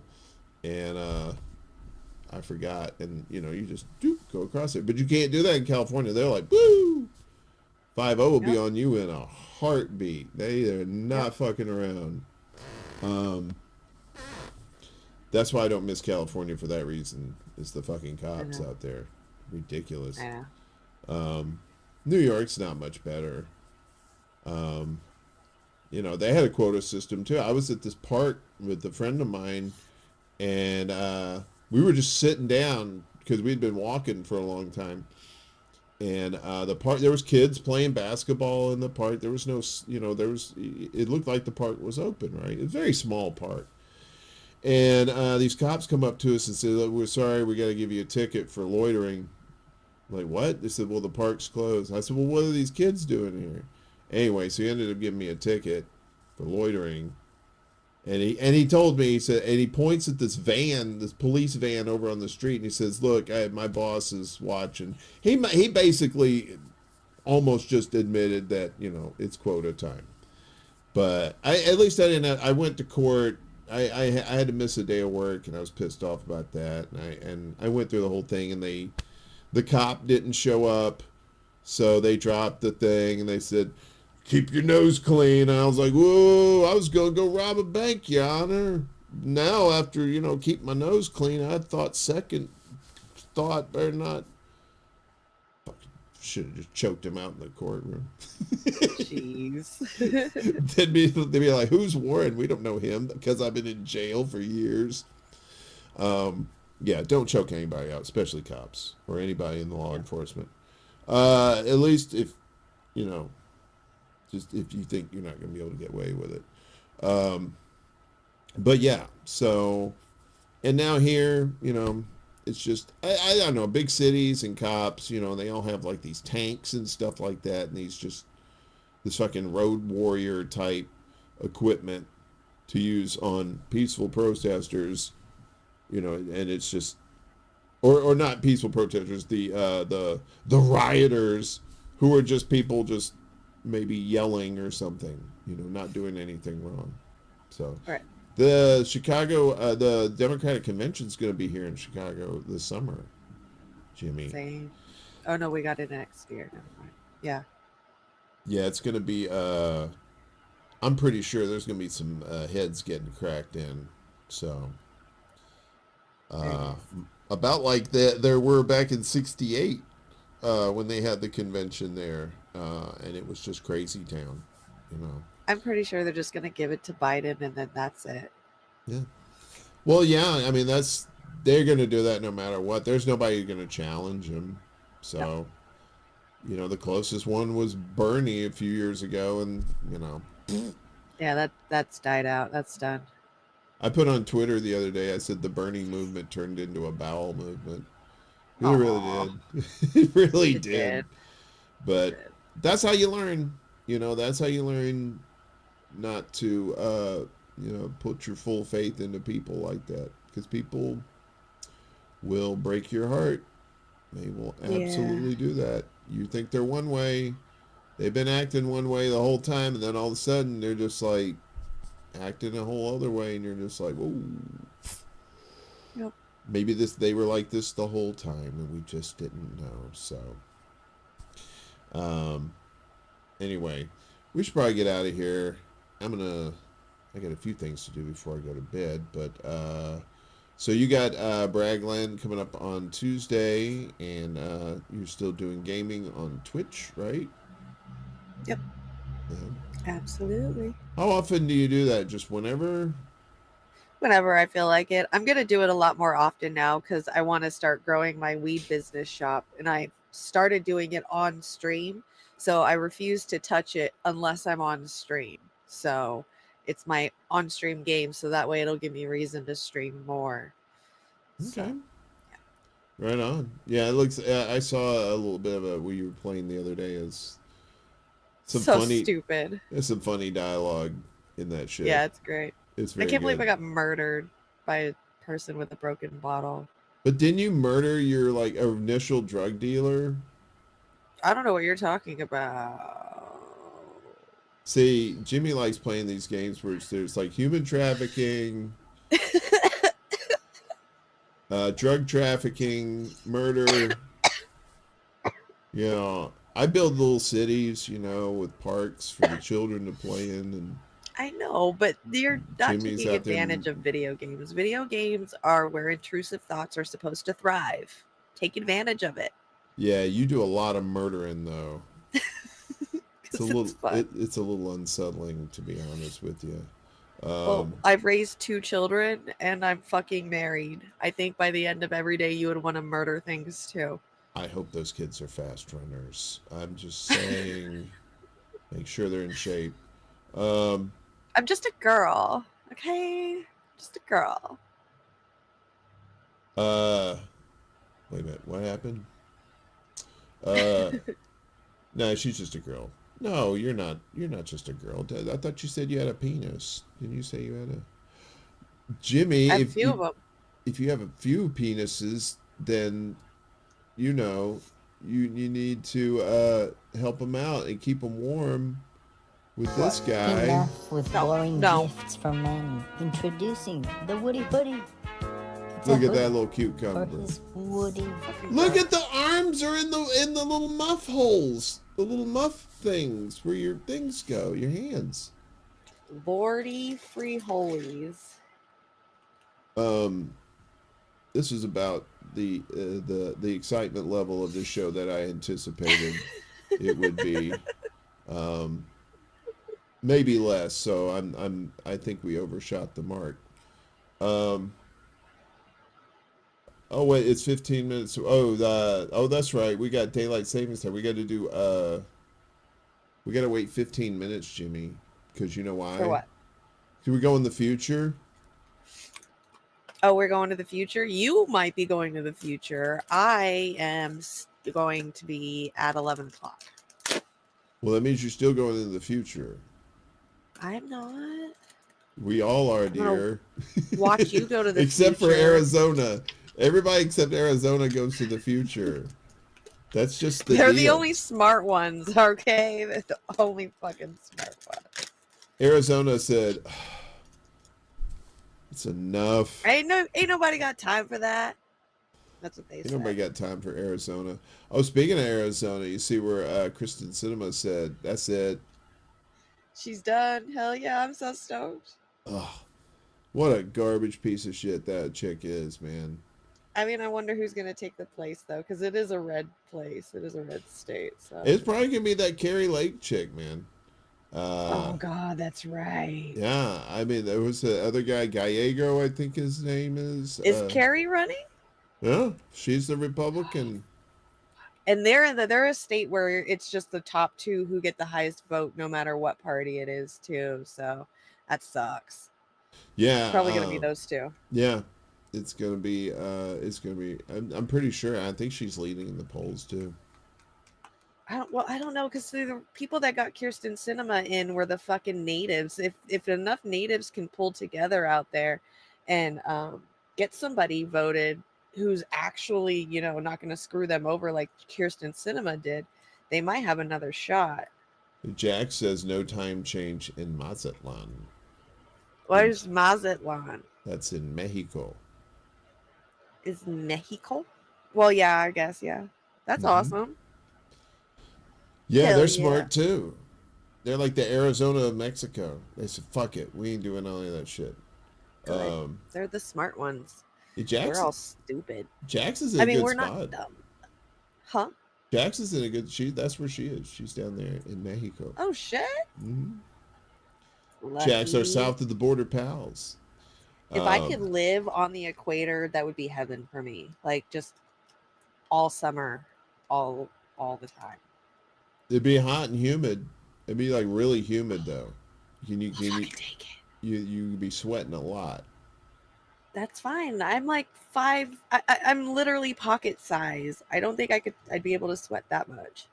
and I forgot, and you just go across it. But you can't do that in California. They're like, woo, 5-0 will be on you in a heartbeat. They are not fucking around. That's why I don't miss California for that reason. It's the fucking cops out there. Ridiculous. Yeah. New York's not much better. They had a quota system too. I was at this park with a friend of mine, and we were just sitting down because we'd been walking for a long time. And the park, there was kids playing basketball in the park. There was no, it looked like the park was open, right? It's a very small park. And these cops come up to us and say, look, we're sorry, we got to give you a ticket for loitering. I'm like, what? They said, well, the park's closed. I said, well, what are these kids doing here? Anyway, so he ended up giving me a ticket for loitering. And he told me, he said, and he points at this van, this police van over on the street, and he says, look, my boss is watching. He basically almost just admitted that, it's quota time. But at least I didn't I went to court. I had to miss a day of work, and I was pissed off about that. And I went through the whole thing, and the cop didn't show up, so they dropped the thing, and they said, keep your nose clean. And I was like, whoa, I was going to go rob a bank, Your Honor. Now, after, keep my nose clean, I second thought, better not. Should have just choked him out in the courtroom. Jeez. they'd be like, who's Warren? We don't know him because I've been in jail for years. Yeah, don't choke anybody out, especially cops or anybody in the law enforcement. At least if, just if you think you're not going to be able to get away with it. But yeah, so, and now here, it's just, I don't know, big cities and cops, they all have like these tanks and stuff like that. And this fucking road warrior type equipment to use on peaceful protesters, and it's just, or not peaceful protesters, the rioters who are just people just maybe yelling or something, not doing anything wrong. So right. The Chicago, the Democratic Convention is going to be here in Chicago this summer, Jimmy. Same. Oh no, we got it next year. Never mind. Yeah. Yeah, it's going to be, I'm pretty sure there's going to be some heads getting cracked in. So, about like there were back in '68 when they had the convention there, and it was just crazy town, I'm pretty sure they're just going to give it to Biden, and then that's it. Yeah. Well, yeah, I mean, they're going to do that no matter what. There's nobody going to challenge him. So, You know, the closest one was Bernie a few years ago, and you know. Yeah, that's died out. That's done. I put on Twitter the other day, I said the Bernie movement turned into a bowel movement. It Aww. really did. It really It did. did. But that's how you learn. You know, that's how you learn not to, you know, put your full faith into people like that. Because people will break your heart. They will absolutely do that. You think they're one way. They've been acting one way the whole time, and then all of a sudden they're just like acting a whole other way, and you're just like, whoa. Yep. Maybe they were like this the whole time, and we just didn't know. So, anyway, we should probably get out of here. I got a few things to do before I go to bed, but so you got Bragland coming up on Tuesday, and you're still doing gaming on Twitch, right? Yep. Yeah. Absolutely. How often do you do that? Just whenever? Whenever I feel like it. I'm going to do it a lot more often now because I want to start growing my weed business shop. And I started doing it on stream. So I refuse to touch it unless I'm on stream. So it's my on stream game. So that way it'll give me reason to stream more. Okay. So, yeah. Right on. Yeah, it looks. I saw a little bit of what you were playing the other day. Is some so funny, stupid. There's some funny dialogue in that shit. Yeah, it's great. It's very I can't believe good. I got murdered by a person with a broken bottle. But didn't you murder your like initial drug dealer? I don't know what you're talking about. See, Jimmy likes playing these games where there's like human trafficking, drug trafficking, murder. You know, I build little cities, you know, with parks for the children to play in, and I know, but you're not Jimmy's taking out there. advantage of video games. Video games are where intrusive thoughts are supposed to thrive. Take advantage of it. Yeah, you do a lot of murdering though. It's a little, fun. it's a little unsettling, to be honest with you. Well, I've raised 2 children and I'm fucking married. I think by the end of every day you would want to murder things too. I hope those kids are fast runners. I'm just saying, make sure they're in shape. I'm just a girl, okay? Just a girl. Wait a minute, what happened? No, she's just a girl. No, you're not. You're not just a girl. I thought you said you had a penis. Didn't you say you had a? Jimmy, I have a few of them. If you have a few penises, then you know you need to help them out and keep them warm with this guy. Enough with boring gifts from men. Introducing the Woody Hoodie. It's Look a at that hoodie little for cucumber. his Woody. Look at the arms are in the little muff holes. The little muff things where your things go, your hands. Lordy free holies. This is about the excitement level of this show that I anticipated it would be. Maybe less, so I think we overshot the mark. Oh wait, it's 15 minutes. Oh, that's right. We got daylight savings time. We got to do. We got to wait 15 minutes, Jimmy, because you know why? For what? Can we go in the future? Oh, we're going to the future? You might be going to the future. I am going to be at 11 o'clock. Well, that means you're still going into the future. I'm not. We all are, dear. Watch you go to the except future. for Arizona. Everybody except Arizona goes to the future. That's just the They're deal. the only smart ones, okay? They're the only fucking smart ones. Arizona said, it's enough. Ain't nobody got time for that. That's what they Ain't said. nobody got time for Arizona. Oh, speaking of Arizona, you see where Kristen Cinema said, that's it. She's done. Hell yeah, I'm so stoked. Oh, what a garbage piece of shit that chick is, man. I mean, I wonder who's going to take the place, though, because it is a red place. It is a red state. So It's probably going to be that Carrie Lake chick, man. oh, God, that's right. Yeah, I mean, there was the other guy, Gallego, I think his name is. Is Carrie running? Yeah, she's the Republican. And they're a state where it's just the top 2 who get the highest vote, no matter what party it is, too. So that sucks. Yeah, It's probably gonna be those 2. Yeah, it's gonna be. I'm pretty sure. I think she's leading in the polls too. I don't know, because the people that got Kirsten Sinema in were the fucking natives. If enough natives can pull together out there and get somebody voted who's actually, not going to screw them over like Kirsten Sinema did, they might have another shot. Jack says no time change in Mazatlan. Where's Mazatlan? That's in Mexico. Is Mexico? Well, yeah, I guess, yeah. That's awesome. Yeah, Hell they're yeah. smart too. They're like the Arizona of Mexico. They said, fuck it. We ain't doing any of that shit. Good. They're the smart ones. Yeah, we're all stupid. Jax is in a good we're spot. not dumb. Huh? Jax is in a good... That's where she is. She's down there in Mexico. Oh, shit? Mm-hmm. Jax are south of the border pals. If I could live on the equator, that would be heaven for me. Like, just all summer, all the time. It'd be hot and humid. It'd be like really humid though. Can you take it? You'd be sweating a lot. That's fine. I'm like 5. I'm literally pocket size. I don't think I'd be able to sweat that much.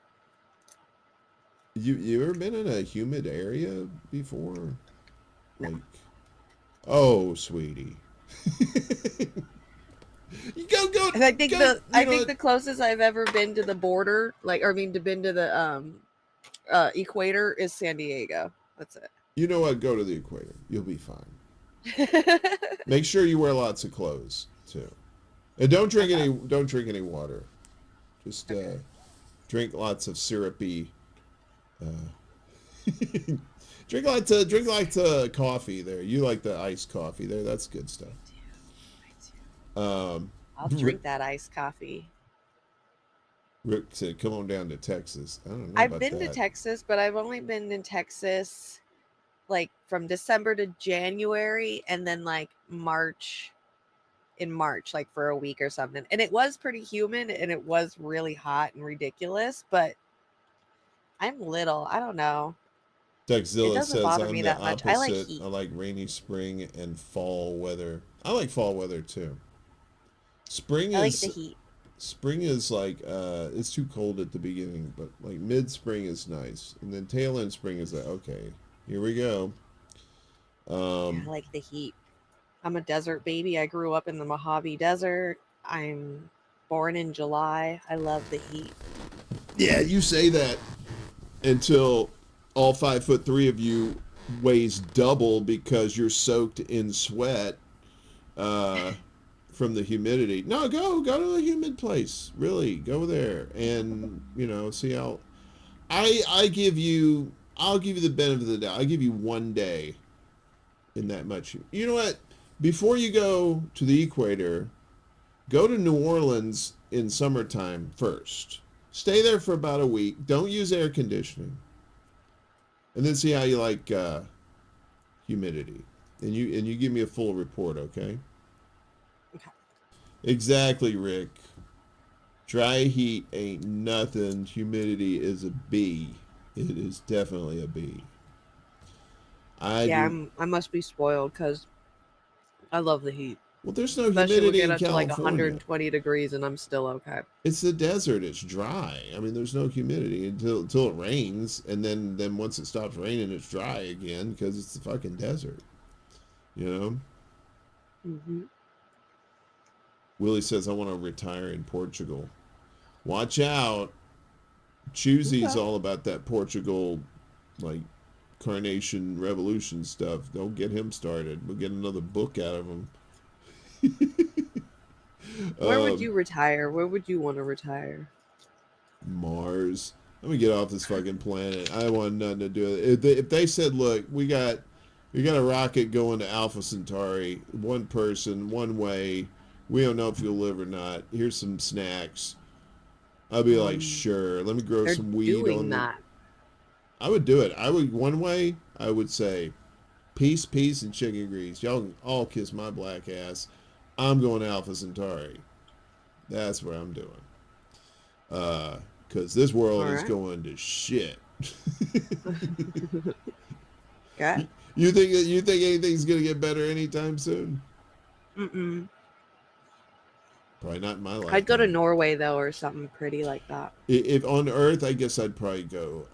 You ever been in a humid area before? Like, oh, sweetie. You go. And I think the closest I've ever been to the border, been to the equator, is San Diego. That's it. You know what? Go to the equator. You'll be fine. Make sure you wear lots of clothes too, and don't drink any water. Just drink lots of syrupy. Drink lots of coffee there. You like the iced coffee there. That's good stuff. I'll drink that iced coffee. Rick said, "Come on down to Texas." I don't know. I've been to Texas, but I've only been in Texas like from December to January, and then like March, like for a week or something. And it was pretty humid, and it was really hot and ridiculous. But I'm little. I don't know. Dougzilla says, bother "I'm me the that much. opposite. I like heat. I like rainy spring and fall weather. I like fall weather too. Spring I like is the heat. Spring is like it's too cold at the beginning, but like mid spring is nice, and then tail end spring is like, okay, here we go. I like the heat. I'm a desert baby. I grew up in the Mojave Desert. I'm born in July. I love the heat. Yeah, you say that until all 5'3" of you weighs double because you're soaked in sweat from the humidity. No, go to a humid place. Really, go there and see how. I'll give you the benefit of the doubt. I'll give you 1 day in that much. You know what? Before you go to the equator, go to New Orleans in summertime first. Stay there for about a week. Don't use air conditioning. And then see how you like humidity. And you give me a full report, okay? Okay. Exactly, Rick. Dry heat ain't nothing. Humidity is a B. It is definitely a B. I must be spoiled because I love the heat. Well, there's no Especially humidity we'll in get up to like California. 120 degrees and I'm still okay. It's the desert. It's dry. I mean, there's no humidity until it rains, and then once it stops raining, it's dry again because it's the fucking desert. Mm-hmm. Willie says, "I want to retire in Portugal." Watch out. Choosey's all about that Portugal, like, Carnation Revolution stuff. Don't get him started. We'll get another book out of him. Where would you retire? Where would you want to retire? Mars. Let me get off this fucking planet. I want nothing to do with it. If they said, look, we got a rocket going to Alpha Centauri, one person, one way, we don't know if you'll live or not. Here's some snacks. I'd be like, sure. Let me grow some weed on that. I would do it. One way, I would say, peace, and chicken grease. Y'all can all kiss my black ass. I'm going to Alpha Centauri. That's what I'm doing. Because this world All is right. going to shit. Okay. You think anything's gonna get better anytime soon? Mm-mm. Probably not in my life. I'd go to Norway though, or something pretty like that. If on Earth, I guess I'd probably go.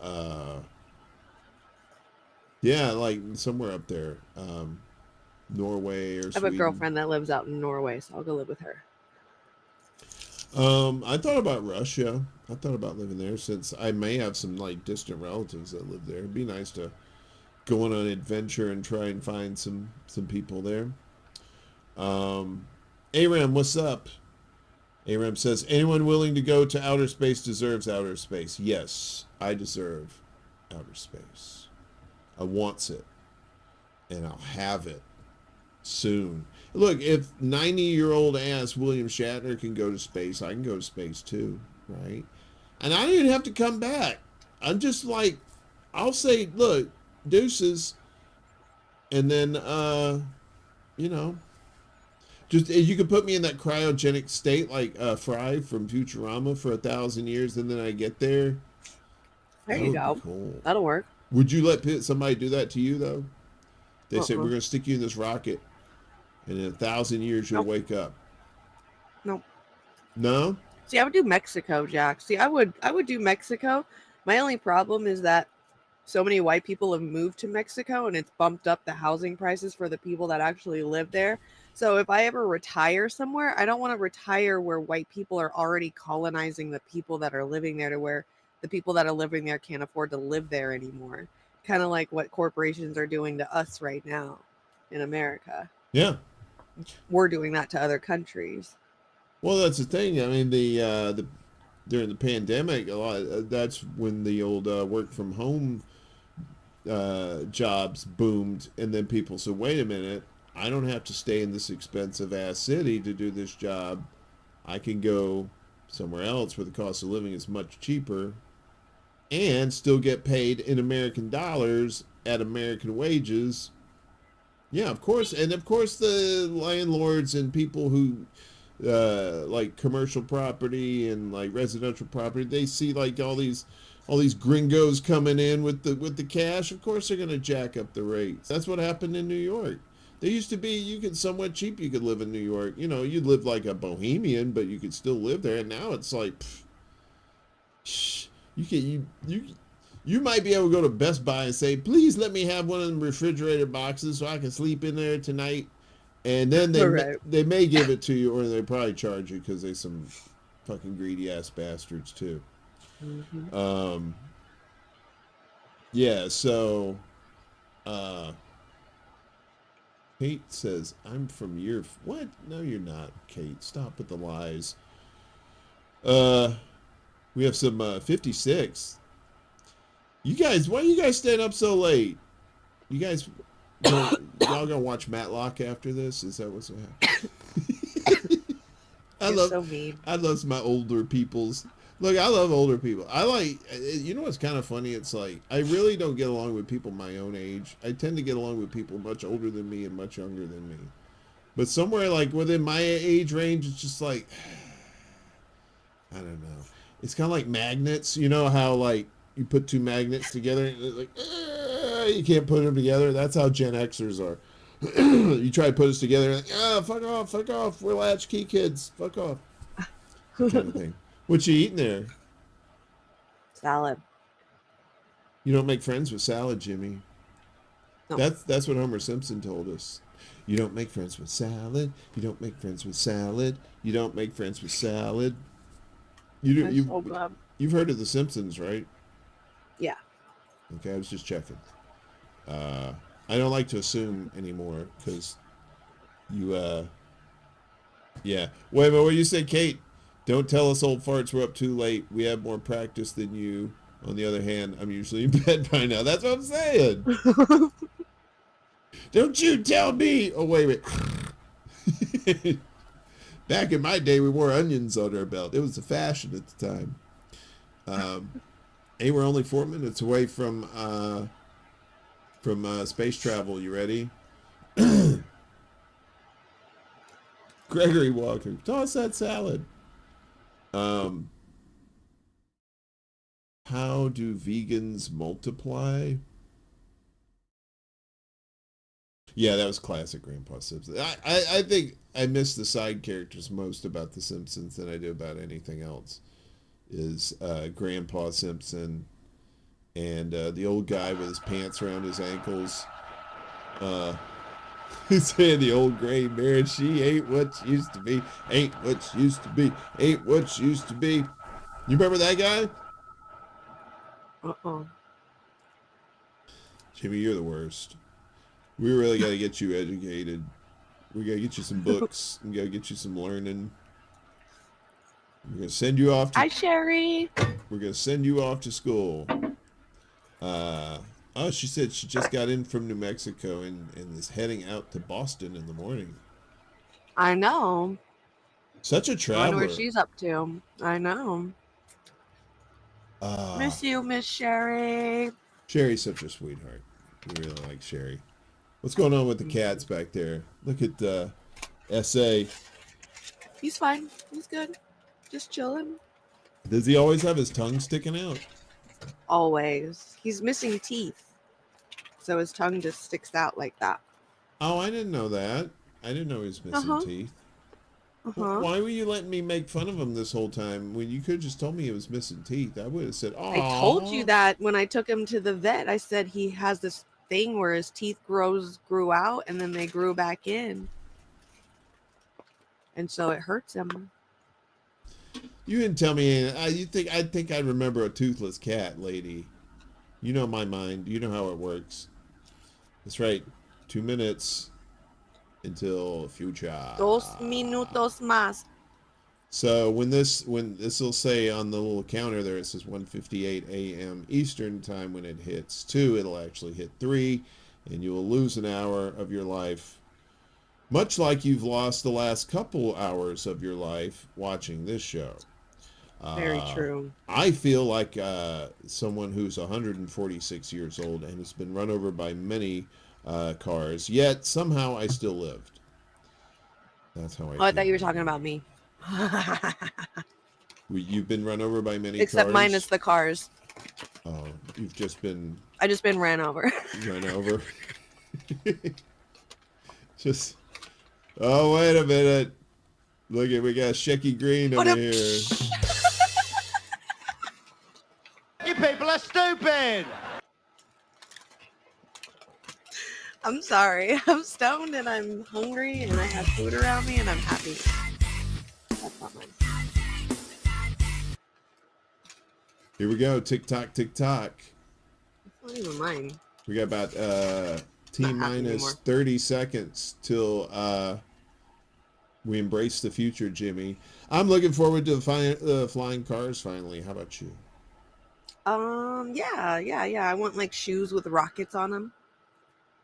Yeah, like somewhere up there, Norway or I have a Sweden. girlfriend that lives out in Norway, so I'll go live with her. I thought about Russia. I thought about living there since I may have some like distant relatives that live there. It'd be nice to go on an adventure and try and find some people there. Aram, what's up? Aram says, anyone willing to go to outer space deserves outer space. Yes, I deserve outer space. I wants it. And I'll have it soon. Look, if 90-year-old ass William Shatner can go to space, I can go to space too, right? And I don't even have to come back. I'm just like, I'll say, look, deuces. And then, you know, just you could put me in that cryogenic state like Fry from Futurama for 1,000 years, and then I get there. There you go. Cool. That'll work. Would you let somebody do that to you, though? They say, we're going to stick you in this rocket, and in 1,000 years, you'll wake up. Nope. No? See, I would do Mexico, Jack. See, I would do Mexico. My only problem is that so many white people have moved to Mexico, and it's bumped up the housing prices for the people that actually live there. So if I ever retire somewhere, I don't want to retire where white people are already colonizing the people that are living there, to where the people that are living there can't afford to live there anymore. Kind of like what corporations are doing to us right now in America. Yeah. We're doing that to other countries. Well, that's the thing. I mean, the during the pandemic, a lot that's when the old work from home jobs boomed, and then people said, wait a minute, I don't have to stay in this expensive ass city to do this job. I can go somewhere else where the cost of living is much cheaper and still get paid in American dollars at American wages. Yeah, of course. And of course the landlords and people who like commercial property and like residential property, they see like all these gringos coming in with the cash. Of course they're going to jack up the rates. That's what happened in New York. There used to be, you could somewhat cheap, you could live in New York. You know, you'd live like a bohemian, but you could still live there. And now it's like, you might be able to go to Best Buy and say, please let me have one of them refrigerator boxes so I can sleep in there tonight. And then they may give it to you, or they probably charge you because they're some fucking greedy ass bastards too. Mm-hmm. Yeah, so Kate says, I'm from your... What? No, you're not, Kate. Stop with the lies. We have some 56. You guys, why you guys staying up so late? You guys, y'all gonna watch Matlock after this? Is that what's gonna happen? I love my older peoples. Look, I love older people. I like, you know what's kind of funny? It's like, I really don't get along with people my own age. I tend to get along with people much older than me and much younger than me. But somewhere like within my age range, it's just like, I don't know. It's kind of like magnets. You know how like you put two magnets together and it's like, you can't put them together? That's how Gen Xers are. You try to put us together and like, fuck off. We're latchkey kids. Fuck off. That kind of thing. What you eating there? Salad. You don't make friends with salad, Jimmy. No. That's what Homer Simpson told us. You don't make friends with salad. You don't make friends with salad. You don't make friends with salad. You've heard of The Simpsons, right? Yeah. Okay, I was just checking. I don't like to assume anymore because you, yeah. Wait a minute, what you say, Kate? Don't tell us old farts we're up too late. We have more practice than you. On the other hand, I'm usually in bed by now. That's what I'm saying. Don't you tell me. Oh, wait. Back in my day, we wore onions on our belt. It was the fashion at the time. Hey, we're only 4 minutes away from space travel. You ready? Gregory Walker, toss that salad. How do vegans multiply? Yeah, that was classic Grandpa Simpson. I think I miss the side characters most about The Simpsons than I do about anything else. Is Grandpa Simpson and the old guy with his pants around his ankles. He's saying the old gray mare, she ain't what she used to be, ain't what she used to be, ain't what she used to be. You remember that guy? Jimmy, you're the worst. We really got to get you educated. We got to get you some books. We got to get you some learning. We're going to send you off to... Hi, Sherry. We're going to send you off to school. Oh, she said she just got in from New Mexico and is heading out to Boston in the morning. I know. Such a I traveler. wonder what she's up to. I know. Miss you, Miss Sherry. Sherry's such a sweetheart. We really like Sherry. What's going on with the cats back there? Look at S.A. He's fine. He's good. Just chilling. Does he always have his tongue sticking out? Always. He's missing teeth. So his tongue just sticks out like that. Oh, I didn't know that. I didn't know he was missing teeth. Why were you letting me make fun of him this whole time when you could have just told me he was missing teeth? I would have said, oh. I told you that when I took him to the vet. I said he has this thing where his teeth grew out and then they grew back in. And so it hurts him. You didn't tell me. I think I remember a toothless cat, lady. You know my mind. You know how it works. That's right. 2 minutes until future. 2 minutos más. So when this will say on the little counter there, it says 1:58 a.m. Eastern time. When it hits 2, it'll actually hit 3, and you will lose an hour of your life. Much like you've lost the last couple hours of your life watching this show. Very true. I feel like someone who's 146 years old and has been run over by many cars, yet somehow I still lived. That's how I feel. I thought you were talking about me. You've been run over by many Except cars? minus the cars. Oh, you've just been... I just been ran over. Run over? Just... Oh, wait a minute. Look at, we got Shecky Green over here. You people are stupid! I'm sorry. I'm stoned and I'm hungry and I have food around me and I'm happy. That's not mine. Here we go. Tick tock, tick tock. It's not even mine. We got about T-minus 30 seconds till we embrace the future, Jimmy. I'm looking forward to the flying cars finally. How about you? Yeah. I want like shoes with rockets on them.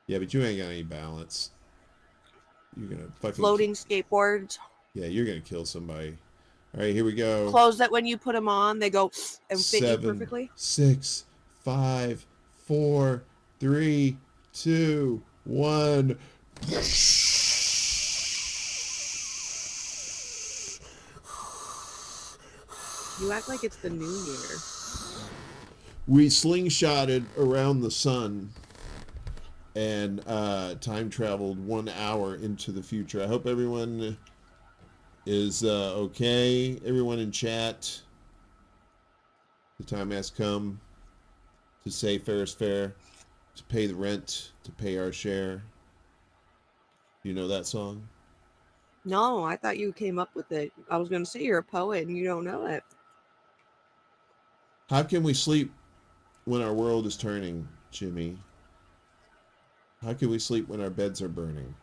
Yeah, but you ain't got any balance. You're gonna fucking floating skateboards. Yeah, you're gonna kill somebody. All right, here we go. Clothes that when you put them on, they go and fit you 7, perfectly. 6, 5, 4, 3, 2, 1. You act like it's the new year. We slingshotted around the sun and time traveled 1 hour into the future. I hope everyone is okay. Everyone in chat. The time has come to say fair is fair, to pay the rent, to pay our share. You know that song? No, I thought you came up with it. I was going to say you're a poet and you don't know it. How can we sleep when our world is turning, Jimmy? How can we sleep when our beds are burning?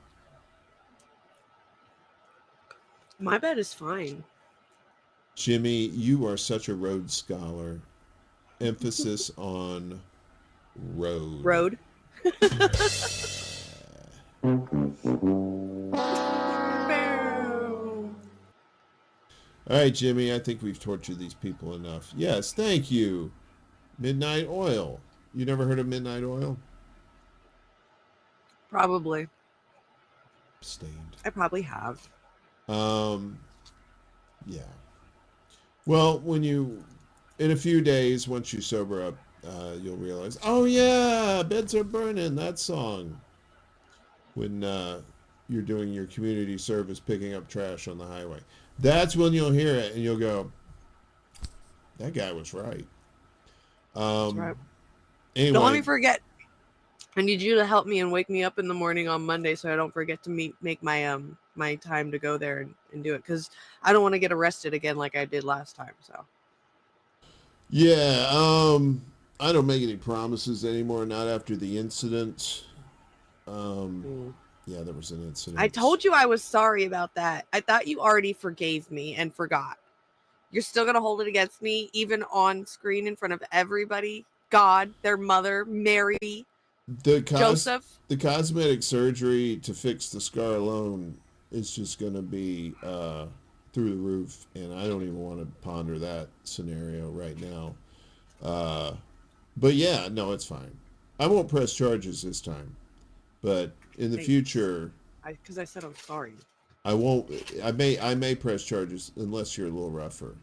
My bed is fine. Jimmy, you are such a Rhodes Scholar. Emphasis on road. Road. All right, Jimmy, I think we've tortured these people enough. Yes, thank you. Midnight Oil. You never heard of Midnight Oil? Probably. Stained. I probably have. Yeah. Well, when you in a few days, once you sober up, you'll realize, oh yeah, beds are burning, that song. When you're doing your community service, picking up trash on the highway. That's when you'll hear it, and you'll go, that guy was right. That's right. Anyway. Don't let me forget. I need you to help me and wake me up in the morning on Monday so I don't forget to make my my time to go there and do it, because I don't want to get arrested again like I did last time. So yeah, I don't make any promises anymore, not after the incident. Yeah, there was an incident. I told you I was sorry about that. I thought you already forgave me and forgot. You're still gonna hold it against me, even on screen in front of everybody. God, their mother, Mary, Joseph. The cosmetic surgery to fix the scar alone is just going to be through the roof, and I don't even want to ponder that scenario right now. But yeah, no, it's fine. I won't press charges this time, but in the future, because I said I'm sorry. I won't. I may press charges unless you're a little rougher.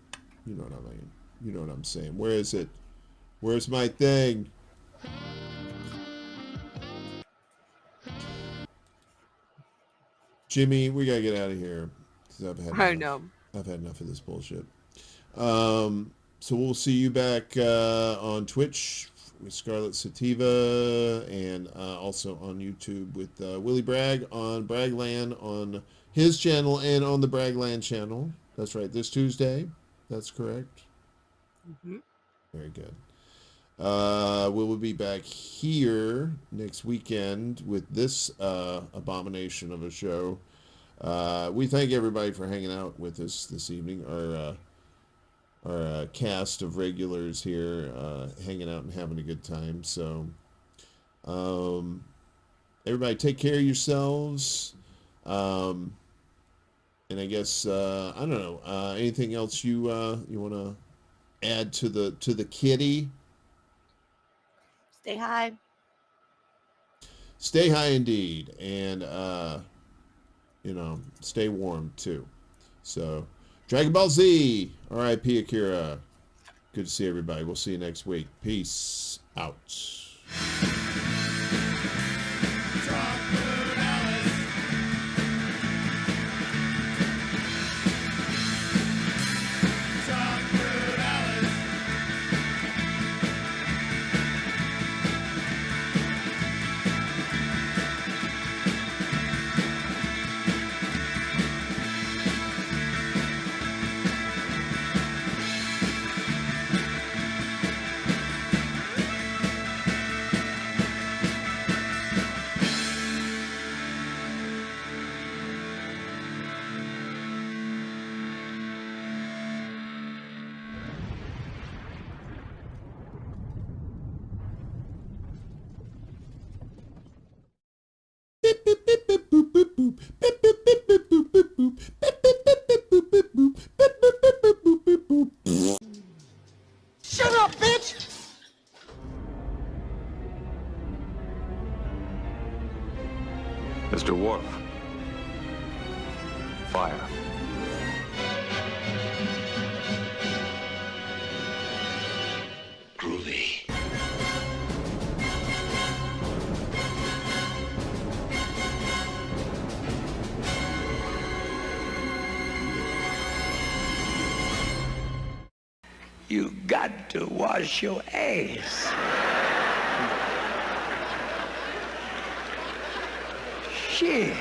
You know what I mean? You know what I'm saying? Where is it? Where's my thing? Jimmy, we gotta get out of here. I've had enough of this bullshit. So we'll see you back on Twitch with Scarlet Sativa, and also on YouTube with Willie Bragg on Bragland on his channel and on the Bragland channel. That's right, this Tuesday. That's correct. Mm-hmm. Very good. We'll be back here next weekend with this abomination of a show. We thank everybody for hanging out with us this evening. Our cast of regulars here hanging out and having a good time. So everybody take care of yourselves. And I guess I don't know, anything else you want to add to the kitty? Stay high. Stay high indeed, and stay warm too. So, Dragon Ball Z, R.I.P. Akira. Good to see everybody. We'll see you next week. Peace out. Shut up, bitch! Mr. Worf. Fire. Groovy. You got to wash your ass. Shit.